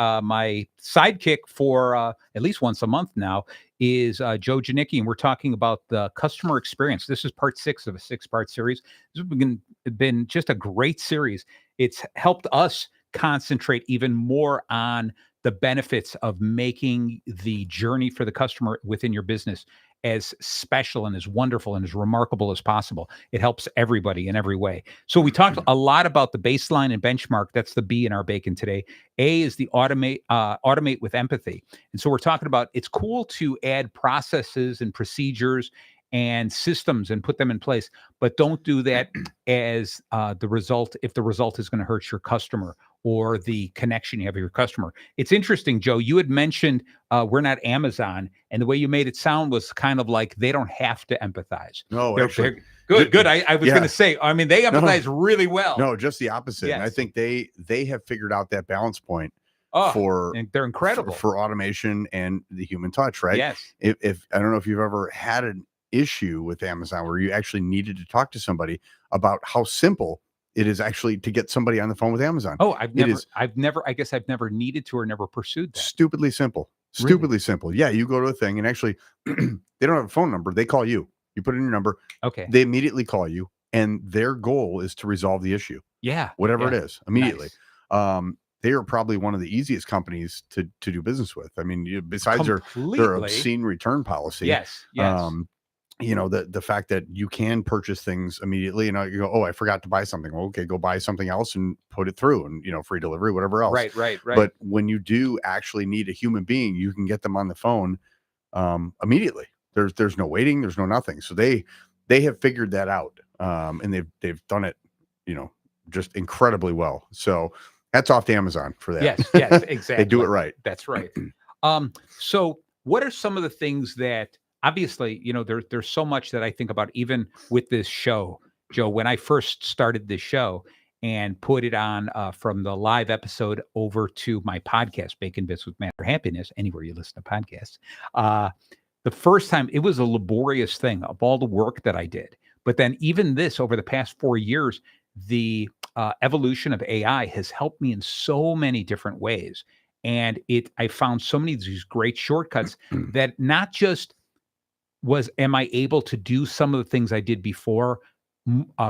sidekick for at least once a month now, is Joe Janicki. And we're talking about the customer experience. This is part 6 of a 6-part series. This has been just a great series. It's helped us concentrate even more on the benefits of making the journey for the customer within your business as special and as wonderful and as remarkable as possible. It helps everybody in every way. So we talked a lot about the baseline and benchmark. That's the B in our bacon today. A is the automate with empathy. And so we're talking about, it's cool to add processes and procedures and systems and put them in place, but don't do that as the result, if the result is going to hurt your customer or the connection you have with your customer. It's interesting, Joe, you had mentioned we're not Amazon, and the way you made it sound was kind of like they don't have to empathize. No, they're good. I was going to say, I mean, they empathize really well. No, just the opposite. Yes. And I think they have figured out that balance point and they're incredible for automation and the human touch, right? Yes. If I don't know if you've ever had an issue with Amazon where you actually needed to talk to somebody about how simple it is actually to get somebody on the phone with Amazon. Oh, I've never needed to or never pursued that. Stupidly simple. Simple. Yeah, you go to a thing and actually they don't have a phone number. They call you. You put in your number. Okay. They immediately call you, and their goal is to resolve the issue. Yeah. Whatever it is, immediately. Nice. They are probably one of the easiest companies to do business with. I mean, besides their obscene return policy. Yes. The fact that you can purchase things immediately, and you go, oh, I forgot to buy something. Well, okay, go buy something else and put it through, and free delivery, whatever else. Right. But when you do actually need a human being, you can get them on the phone immediately. There's no waiting, there's no nothing. So they have figured that out, and they've done it, just incredibly well. So hats off to Amazon for that. Yes, exactly. They do it right. That's right. So what are some of the things that, obviously, there's so much that I think about, even with this show, Joe, when I first started this show and put it on from the live episode over to my podcast, Bacon Bits with Master Happiness, anywhere you listen to podcasts. The first time, it was a laborious thing of all the work that I did. But then even this, over the past 4 years, the evolution of AI has helped me in so many different ways. And I found so many of these great shortcuts that not just am I able to do some of the things I did before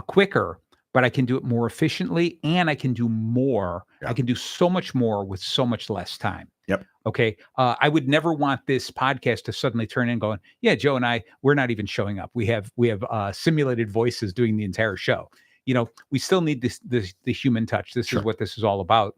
quicker, but I can do it more efficiently and I can do more. Yeah. I can do so much more with so much less time. Yep. Okay. I would never want this podcast to suddenly turn in going, yeah, Joe and I, we're not even showing up. We have simulated voices doing the entire show. We still need the human touch. This Sure. is what this is all about.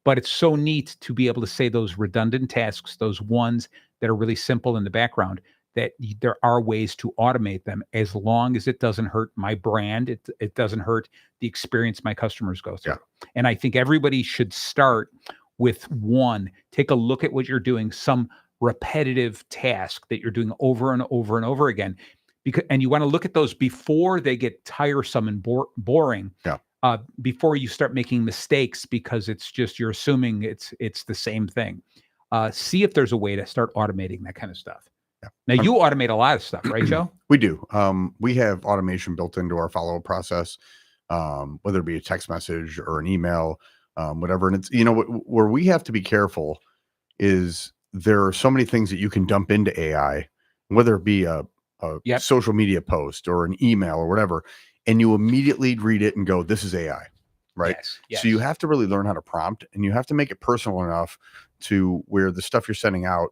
But it's so neat to be able to say those redundant tasks, those ones that are really simple in the background, that there are ways to automate them as long as it doesn't hurt my brand. It doesn't hurt the experience my customers go through. Yeah. And I think everybody should start with one. Take a look at what you're doing, some repetitive task that you're doing over and over and over again. And you want to look at those before they get tiresome and boring. Yeah. Before you start making mistakes, because it's just you're assuming it's the same thing. See if there's a way to start automating that kind of stuff. Yeah. Now you automate a lot of stuff, right, Joe? We do. We have automation built into our follow-up process, whether it be a text message or an email, whatever. And it's, where we have to be careful is there are so many things that you can dump into AI, whether it be a Yep. social media post or an email or whatever, and you immediately read it and go, this is AI, right? Yes. So you have to really learn how to prompt, and you have to make it personal enough to where the stuff you're sending out,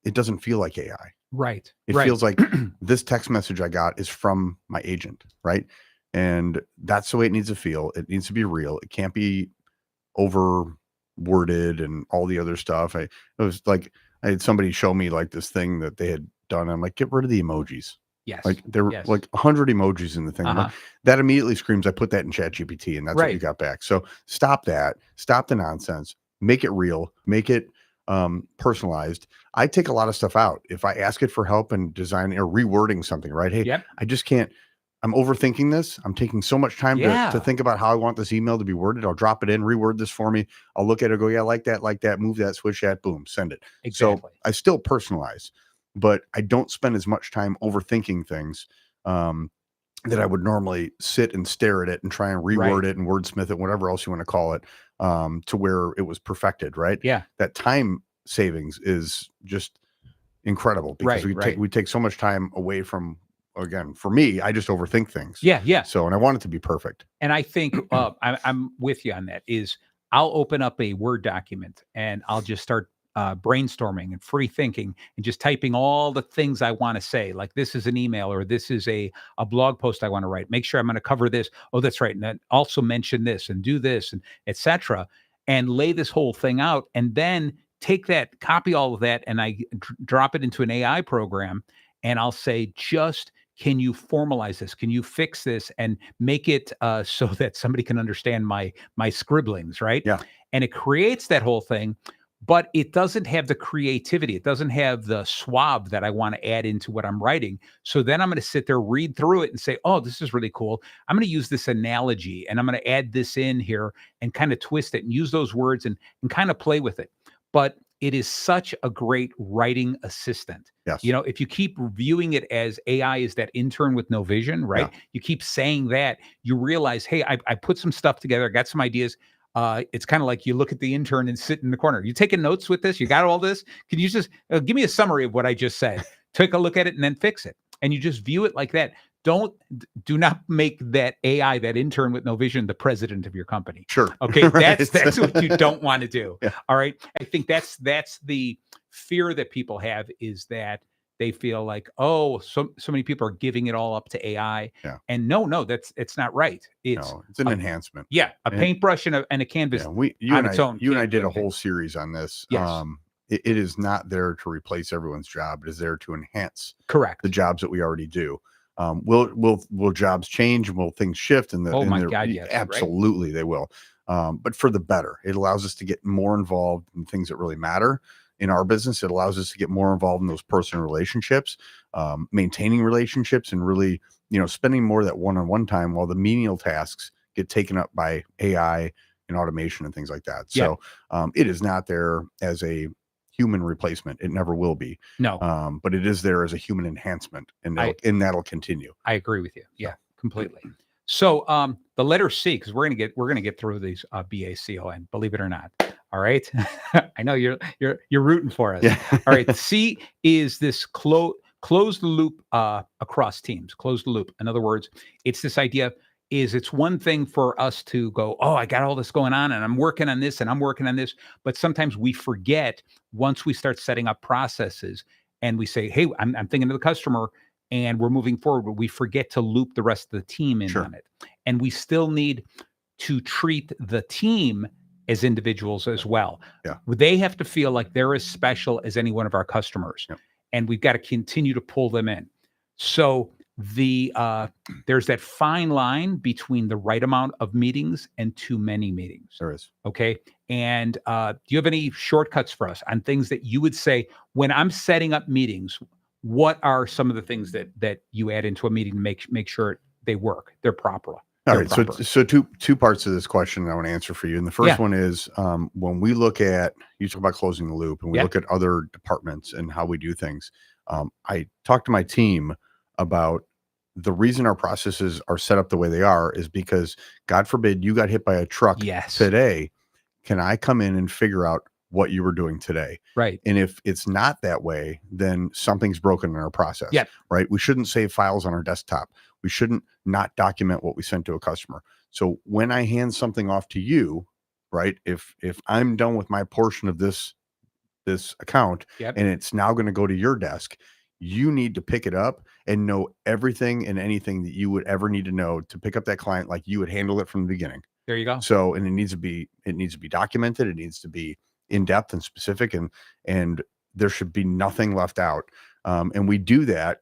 it doesn't feel like AI. Right. It feels like this text message I got is from my agent, right? And that's the way it needs to feel. It needs to be real. It can't be over worded and all the other stuff. It was like I had somebody show me like this thing that they had done. I'm like, get rid of the emojis. Yes. Like there were like 100 emojis in the thing. I'm like, that immediately screams, I put that in ChatGPT, and that's what you got back. So stop that. Stop the nonsense. Make it real. Make it personalized. I take a lot of stuff out. If I ask it for help in designing or rewording something, right? Hey, I just can't. I'm overthinking this. I'm taking so much time to think about how I want this email to be worded. I'll drop it in, reword this for me. I'll look at it, go, yeah, like that, move that, switch that, boom, send it. Exactly. So I still personalize, but I don't spend as much time overthinking things that I would normally sit and stare at it and try and reword it and wordsmith it, whatever else you want to call it, to where it was perfected, right? Yeah. That time savings is just incredible because we take so much time away from, again, for me, I just overthink things. Yeah. So, and I want it to be perfect. And I think I'm with you on that. Is I'll open up a Word document and I'll just start brainstorming and free thinking and just typing all the things I want to say. Like this is an email or this is a blog post I want to write. Make sure I'm going to cover this. Oh, that's right. And then also mention this and do this and etc. And lay this whole thing out. And then take that, copy all of that, and I drop it into an AI program. And I'll say, can you formalize this? Can you fix this and make it so that somebody can understand my scribblings, right? Yeah. And it creates that whole thing, but it doesn't have the creativity. It doesn't have the swab that I want to add into what I'm writing. So then I'm going to sit there, read through it and say, oh, this is really cool. I'm going to use this analogy and I'm going to add this in here and kind of twist it and use those words and kind of play with it. But it is such a great writing assistant. Yes. If you keep viewing it as AI is that intern with no vision, right? Yeah. You keep saying that, you realize, hey, I put some stuff together. I got some ideas. It's kind of like you look at the intern and sit in the corner. You taking notes with this? You got all this? Can you just give me a summary of what I just said? Take a look at it and then fix it. And you just view it like that. Do not make that AI, that intern with no vision, the president of your company. Sure. Okay. That's what you don't want to do. Yeah. All right. I think that's the fear that people have, is that they feel like, oh, so many people are giving it all up to AI. Yeah. And no, it's not right. It's an enhancement. Yeah. A paintbrush and a canvas. Yeah, you and I did a whole series on this. Yes. It is not there to replace everyone's job. It is there to enhance the jobs that we already do. Will jobs change? Will things shift? Yes, absolutely, they will. But for the better. It allows us to get more involved in things that really matter in our business. It allows us to get more involved in those personal relationships, maintaining relationships, and really, spending more of that one-on-one time, while the menial tasks get taken up by AI and automation and things like that. So it is not there as a human replacement. It never will be. No. But it is there as a human enhancement, and that'll continue. I agree with you. Yeah, completely. So the letter C, because we're gonna get through these BACON, believe it or not. All right. I know you're rooting for us. Yeah. All right. C is this close the loop across teams. Close the loop. In other words, it's this idea. is it's one thing for us to go, oh, I got all this going on and I'm working on this and I'm working on this. But sometimes we forget once we start setting up processes and we say, hey, I'm thinking of the customer and we're moving forward, but we forget to loop the rest of the team in on it. And we still need to treat the team as individuals as well. Yeah. They have to feel like they're as special as any one of our customers. Yep. And we've got to continue to pull them in. So there's that fine line between the right amount of meetings and too many meetings. There is. Okay. And do you have any shortcuts for us on things that you would say when I'm setting up meetings? What are some of the things that you add into a meeting to make sure they work? They're proper. All right. So two parts of this question I want to answer for you. And the first one is when we look at, you talk about closing the loop, and we look at other departments and how we do things. I talk to my team about the reason our processes are set up the way they are is because, God forbid, you got hit by a truck today. Can I come in and figure out what you were doing today? Right. And if it's not that way, then something's broken in our process. Yep. Right. We shouldn't save files on our desktop. We shouldn't not document what we sent to a customer. So when I hand something off to you, right, if I'm done with my portion of this account and it's now going to go to your desk, you need to pick it up and know everything and anything that you would ever need to know to pick up that client like you would handle it from the beginning. There you go. So, and it needs to be documented. It needs to be in depth and specific, and there should be nothing left out. And we do that.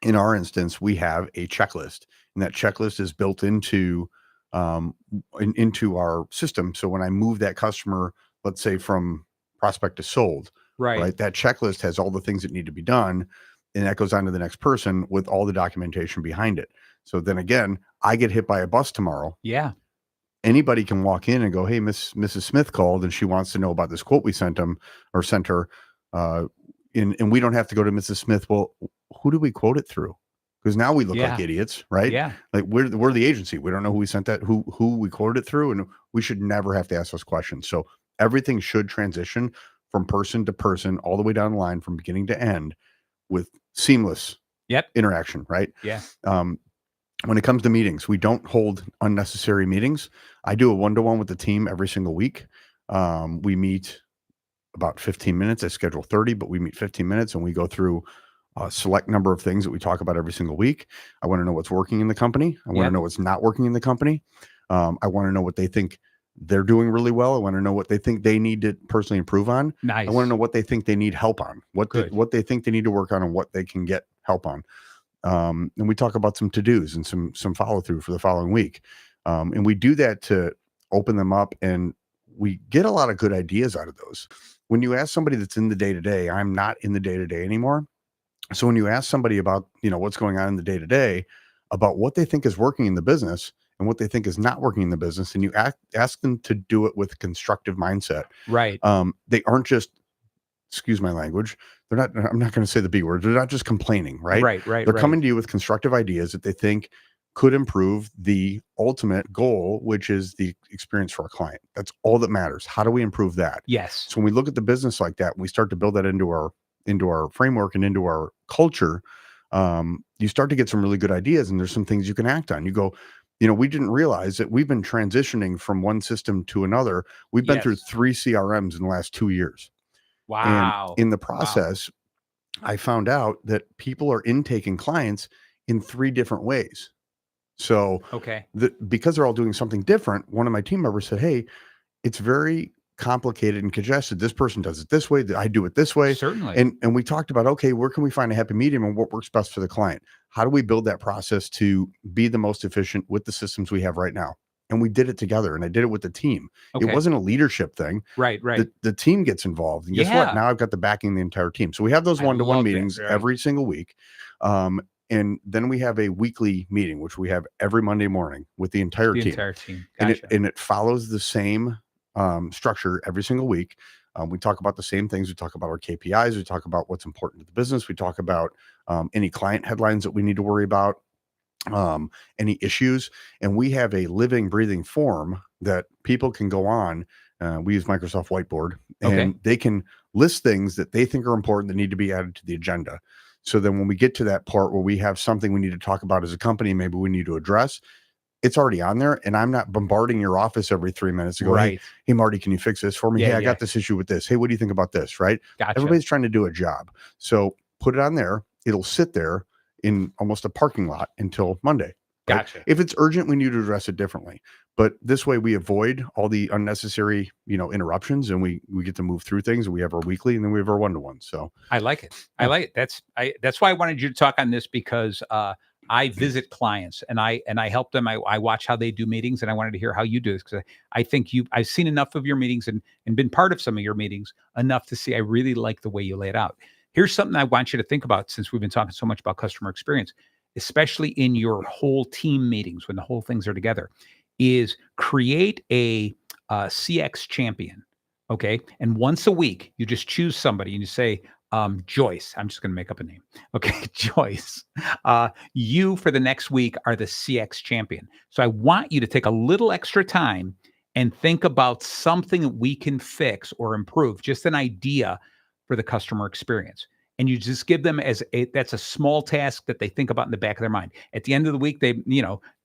In our instance, we have a checklist, and that checklist is built into our system. So when I move that customer, let's say from prospect to sold, right, that checklist has all the things that need to be done, and that goes on to the next person with all the documentation behind it. So then again, I get hit by a bus tomorrow. Yeah. Anybody can walk in and go, hey, Mrs. Smith called and she wants to know about this quote we sent her. And we don't have to go to Mrs. Smith. Well, who do we quote it through? Because now we look like idiots, right? Yeah. Like we're the agency. We don't know who we sent that, who we quoted it through, and we should never have to ask those questions. So everything should transition from person to person all the way down the line from beginning to end with seamless interaction, right? Yeah. When it comes to meetings, we don't hold unnecessary meetings. I do a one-to-one with the team every single week. We meet about 15 minutes. I schedule 30, but we meet 15 minutes and we go through a select number of things that we talk about every single week. I want to know what's working in the company. I want to know what's not working in the company. I want to know what they think they're doing really well. I want to know what they think they need to personally improve on. Nice. I want to know what they think they need help on, what they think they need to work on, and what they can get help on. And we talk about some to-dos and some follow-through for the following week. And we do that to open them up, and we get a lot of good ideas out of those. When you ask somebody that's in the day-to-day, I'm not in the day-to-day anymore. So when you ask somebody about, what's going on in the day-to-day, about what they think is working in the business and what they think is not working in the business, and you ask them to do it with a constructive mindset. Right. They aren't just, excuse my language, I'm not going to say the B word. They're not just complaining, right? Right. They're coming to you with constructive ideas that they think could improve the ultimate goal, which is the experience for our client. That's all that matters. How do we improve that? Yes. So when we look at the business like that, we start to build that into our framework and into our culture. You start to get some really good ideas, and there's some things you can act on. You go, we didn't realize that we've been transitioning from one system to another. We've been through 3 CRMs in the last 2 years. Wow. And in the process, I found out that people are intaking clients in 3 different ways. So because they're all doing something different, one of my team members said, hey, it's very complicated and congested. This person does it this way, I do it this way. Certainly. And we talked about, okay, where can we find a happy medium and what works best for the client? How do we build that process to be the most efficient with the systems we have right now? And we did it together, and I did it with the team. It wasn't a leadership thing. Right. The team gets involved. And guess what? Now I've got the backing of the entire team. So we have those one-to-one meetings every single week. And then we have a weekly meeting, which we have every Monday morning with the entire team. Gotcha. And it follows the same structure every single week. We talk about the same things. We talk about our KPIs. We talk about what's important to the business. We talk about any client headlines that we need to worry about, any issues. And we have a living, breathing form that people can go on. We use Microsoft Whiteboard, and they can list things that they think are important that need to be added to the agenda. So then when we get to that part where we have something we need to talk about as a company, maybe we need to address, it's already on there, and I'm not bombarding your office every 3 minutes to go, Right. hey, Marty, can you fix this for me? Yeah, Hey, I yeah. got this issue with this. Hey, what do you think about this? Right? Gotcha. Everybody's trying to do a job. So put it on there. It'll sit there in almost a parking lot until Monday. Right? Gotcha. If it's urgent, we need to address it differently. But this way we avoid all the unnecessary, interruptions, and we get to move through things. And we have our weekly, and then we have our one-to-one. So I like it. I like it. That's why I wanted you to talk on this, because I visit clients and I help them. I watch how they do meetings, and I wanted to hear how you do this, because I think I've seen enough of your meetings and been part of some of your meetings enough to see I really like the way you lay it out. Here's something I want you to think about, since we've been talking so much about customer experience, especially in your whole team meetings when the whole things are together, is create a CX champion. Okay. And once a week, you just choose somebody and you say, Joyce, I'm just going to make up a name. Okay. Joyce, you for the next week are the CX champion. So I want you to take a little extra time and think about something that we can fix or improve, just an idea for the customer experience. And you just give them that's a small task that they think about in the back of their mind. At the end of the week,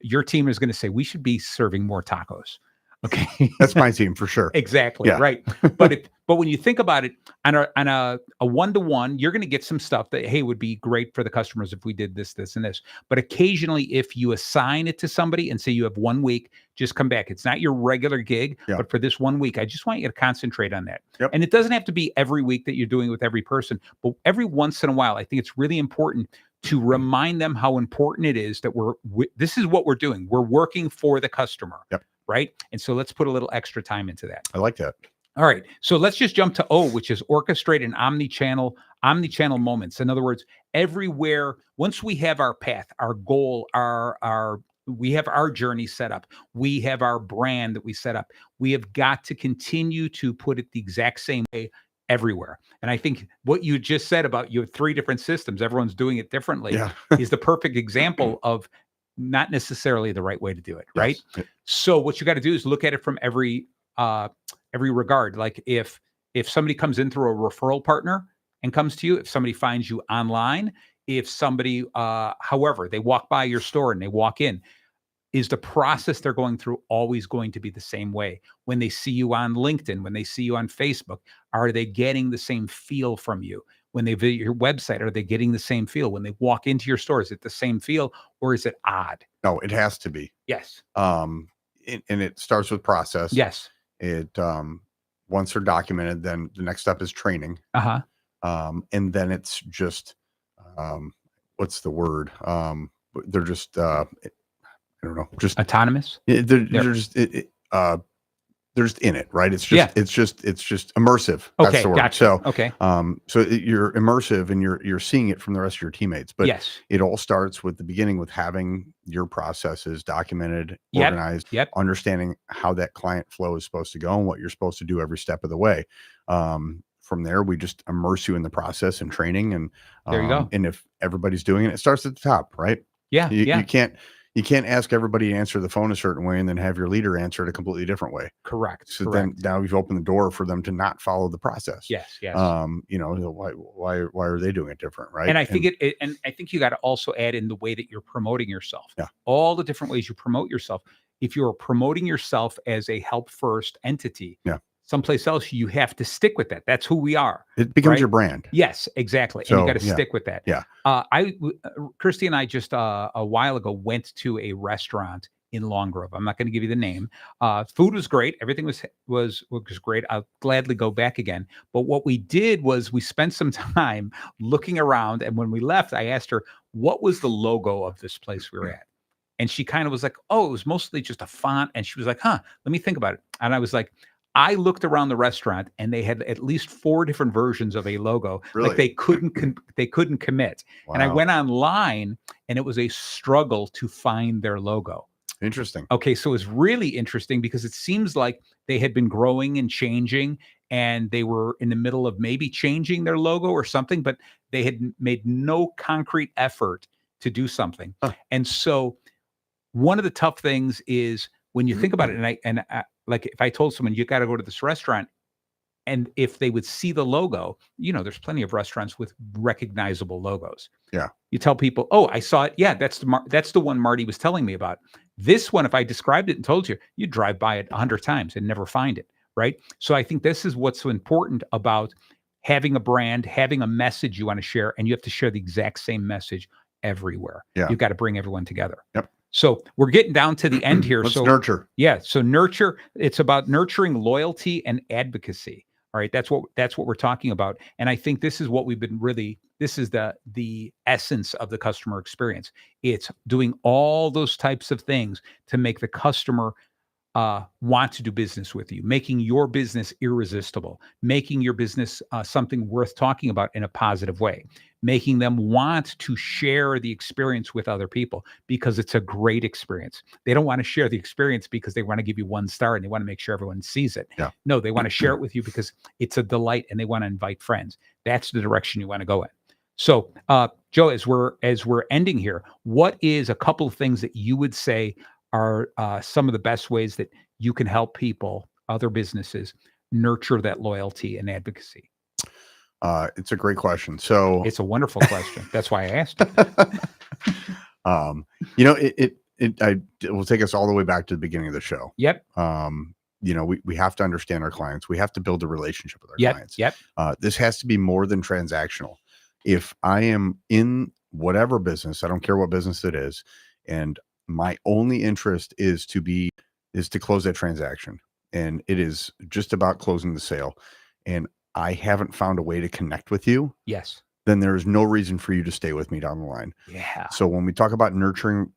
your team is going to say, we should be serving more tacos. Okay. that's my team for sure. Exactly. Yeah. Right. But when you think about it on a one-to-one, you're going to get some stuff that, hey, would be great for the customers if we did this, this, and this. But occasionally, if you assign it to somebody and say you have 1 week, just come back. It's not your regular gig, but for this 1 week, I just want you to concentrate on that. Yep. And it doesn't have to be every week that you're doing it with every person, but every once in a while, I think it's really important to remind them how important it is that this is what we're doing. We're working for the customer. Yep. Right. And so let's put a little extra time into that. I like that. All right. So let's just jump to O, which is orchestrate an omni-channel moments. In other words, everywhere, once we have our path, our goal, we have our journey set up, we have our brand that we set up, we have got to continue to put it the exact same way everywhere. And I think what you just said about you have 3 different systems, everyone's doing it differently, is the perfect example of not necessarily the right way to do it. Right. Yes. So what you got to do is look at it from every regard. Like if somebody comes in through a referral partner and comes to you, if somebody finds you online, if somebody, however, they walk by your store and they walk in, is the process they're going through always going to be the same way? When they see you on LinkedIn, when they see you on Facebook, are they getting the same feel from you? When they visit your website, are they getting the same feel? When they walk into your store, is it the same feel or is it odd? No, it has to be. Yes. And it starts with process. Yes. It once they're documented, then the next step is training. And then it's just what's the word? They're just I don't know, just autonomous. They're just in it, right? It's just it's just immersive. That's Okay, the word. gotcha. So you're immersive and you're seeing it from the rest of your teammates. But it all starts with the beginning with having your processes documented, organized, understanding how that client flow is supposed to go and what you're supposed to do every step of the way. From there, we just immerse you in the process and training, and there you go. And if everybody's doing it, it starts at the top, right? You can't ask everybody to answer the phone a certain way and then have your leader answer it a completely different way. Correct. So then now you've opened the door for them to not follow the process. Yes. Why are they doing it different, right? And I think and I think you got to also add in the way that you're promoting yourself. Yeah. All the different ways you promote yourself. If you're promoting yourself as a help first entity, someplace else, you have to stick with that. That's who we are. It becomes your brand. Yes, exactly. So, and you got to stick with that. Yeah. Christy and I just a while ago went to a restaurant in Long Grove. I'm not going to give you the name. Food was great. Everything was great. I'll gladly go back again. But what we did was we spent some time looking around. And when we left, I asked her, what was the logo of this place we were at? And she kind of was like, oh, it was mostly just a font. And she was like, let me think about it. And I was like, I looked around the restaurant and they had at least 4 different versions of a logo. Really? Like they couldn't commit. Wow. And I went online and it was a struggle to find their logo. Interesting. Okay. So it's really interesting because it seems like they had been growing and changing and they were in the middle of maybe changing their logo or something, but they had made no concrete effort to do something. And so one of the tough things is when you think about it, and I like if I told someone you got to go to this restaurant, and if they would see the logo, there's plenty of restaurants with recognizable logos. Yeah. You tell people, oh, I saw it. Yeah, that's the one Marty was telling me about. This one, if I described it and told you, you'd drive by it 100 times and never find it, right? So I think this is what's so important about having a brand, having a message you want to share, and you have to share the exact same message everywhere. Yeah. You've got to bring everyone together. Yep. So we're getting down to the end here. Let's So nurture. yeah. So nurture, it's about nurturing loyalty and advocacy. All right. That's what we're talking about. And I think this is what we've been this is the essence of the customer experience. It's doing all those types of things to make the customer want to do business with you, making your business irresistible, making your business something worth talking about in a positive way, making them want to share the experience with other people because it's a great experience. They don't want to share the experience because they want to give you 1 star and they want to make sure everyone sees it. Yeah. No, they want to share it with you because it's a delight and they want to invite friends. That's the direction you want to go in. So, Joe, as we're ending here, what is a couple of things that you would say are some of the best ways that you can help people, other businesses, nurture that loyalty and advocacy? It's a great question. So It's a wonderful question. That's why I asked it. It will take us all the way back to the beginning of the show. Yep. We have to understand our clients. We have to build a relationship with our Yep. clients. Yep. This has to be more than transactional. If I am in whatever business, I don't care what business it is, and my only interest is to close that transaction, and it is just about closing the sale, and I haven't found a way to connect with you, Yes. then there is no reason for you to stay with me down the line. Yeah. So when we talk about nurturing,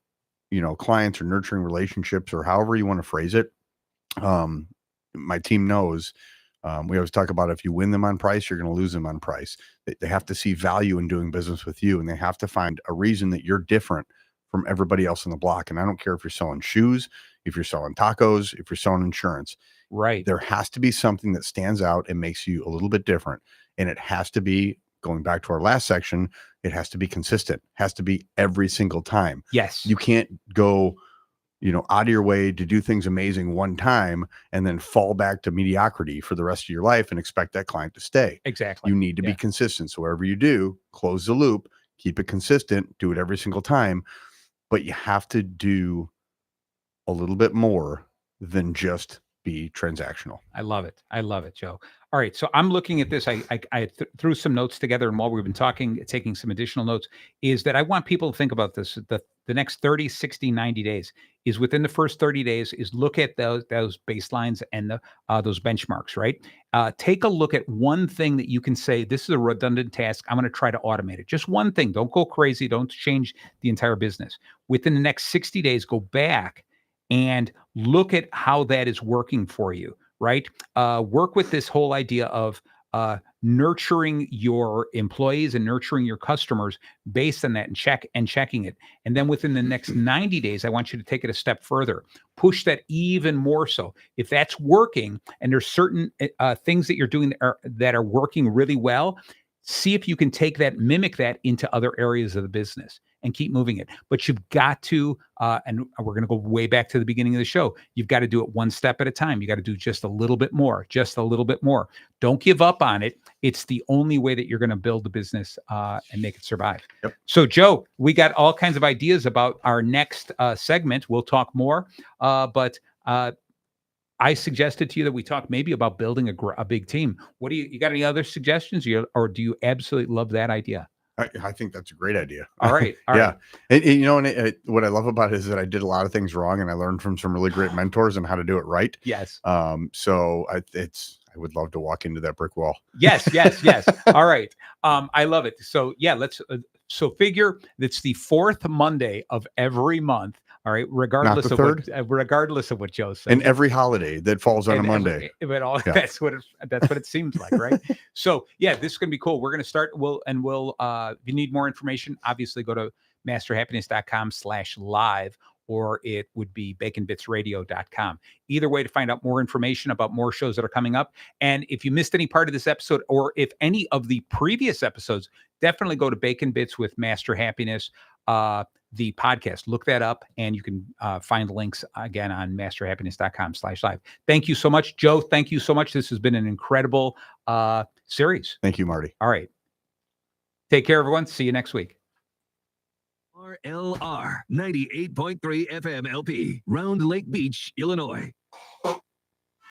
clients or nurturing relationships or however you want to phrase it, my team knows, we always talk about if you win them on price, you're going to lose them on price. They have to see value in doing business with you, and they have to find a reason that you're different from everybody else on the block. And I don't care if you're selling shoes, if you're selling tacos, if you're selling insurance, Right. there has to be something that stands out and makes you a little bit different. And it has to be, going back to our last section, it has to be consistent, has to be every single time. Yes. You can't go, out of your way to do things amazing one time and then fall back to mediocrity for the rest of your life and expect that client to stay. Exactly. You need to be consistent. So wherever you do, close the loop, keep it consistent, do it every single time. But you have to do a little bit more than just be transactional. I love it. I love it, Joe. All right. So I'm looking at this. I threw some notes together, and while we've been talking, taking some additional notes, is that I want people to think about this. The next 30, 60, 90 days is within the first 30 days is look at those baselines and those benchmarks, right? Take a look at one thing that you can say, this is a redundant task. I'm going to try to automate it. Just one thing. Don't go crazy. Don't change the entire business. Within the next 60 days, go back and look at how that is working for you, right? Work with this whole idea of nurturing your employees and nurturing your customers based on that and checking it. And then within the next 90 days, I want you to take it a step further, push that even more so. If that's working and there's certain things that you're doing that are working really well, see if you can take that, mimic that into other areas of the business and keep moving it. But you've got to, and we're going to go way back to the beginning of the show. You've got to do it one step at a time. You got to do just a little bit more, just a little bit more. Don't give up on it. It's the only way that you're going to build the business and make it survive. Yep. So, Joe, we got all kinds of ideas about our next segment. We'll talk more, but I suggested to you that we talk maybe about building a big team. What do you got? Any other suggestions? Or do you absolutely love that idea? I think that's a great idea. All right. Yeah. And what I love about it is that I did a lot of things wrong and I learned from some really great mentors on how to do it right. Yes. So I would love to walk into that brick wall. Yes. All right. I love it. So yeah, so figure that's the fourth Monday of every month. All right, regardless of what Joe said, and every holiday that falls on a Monday. That's what it seems like, right? So yeah, this is gonna be cool. We're gonna start. We'll if you need more information, obviously go to masterhappiness.com/live, or it would be baconbitsradio.com. Either way to find out more information about more shows that are coming up. And if you missed any part of this episode, or if any of the previous episodes, definitely go to Bacon Bits with Master Happiness. The podcast, look that up, and you can find links again on masterhappiness.com/live. Thank you so much, Joe. Thank you so much. This has been an incredible series. Thank you, Marty. All right. Take care, everyone. See you next week. KRLR 98.3 FM LP, Round Lake Beach, Illinois.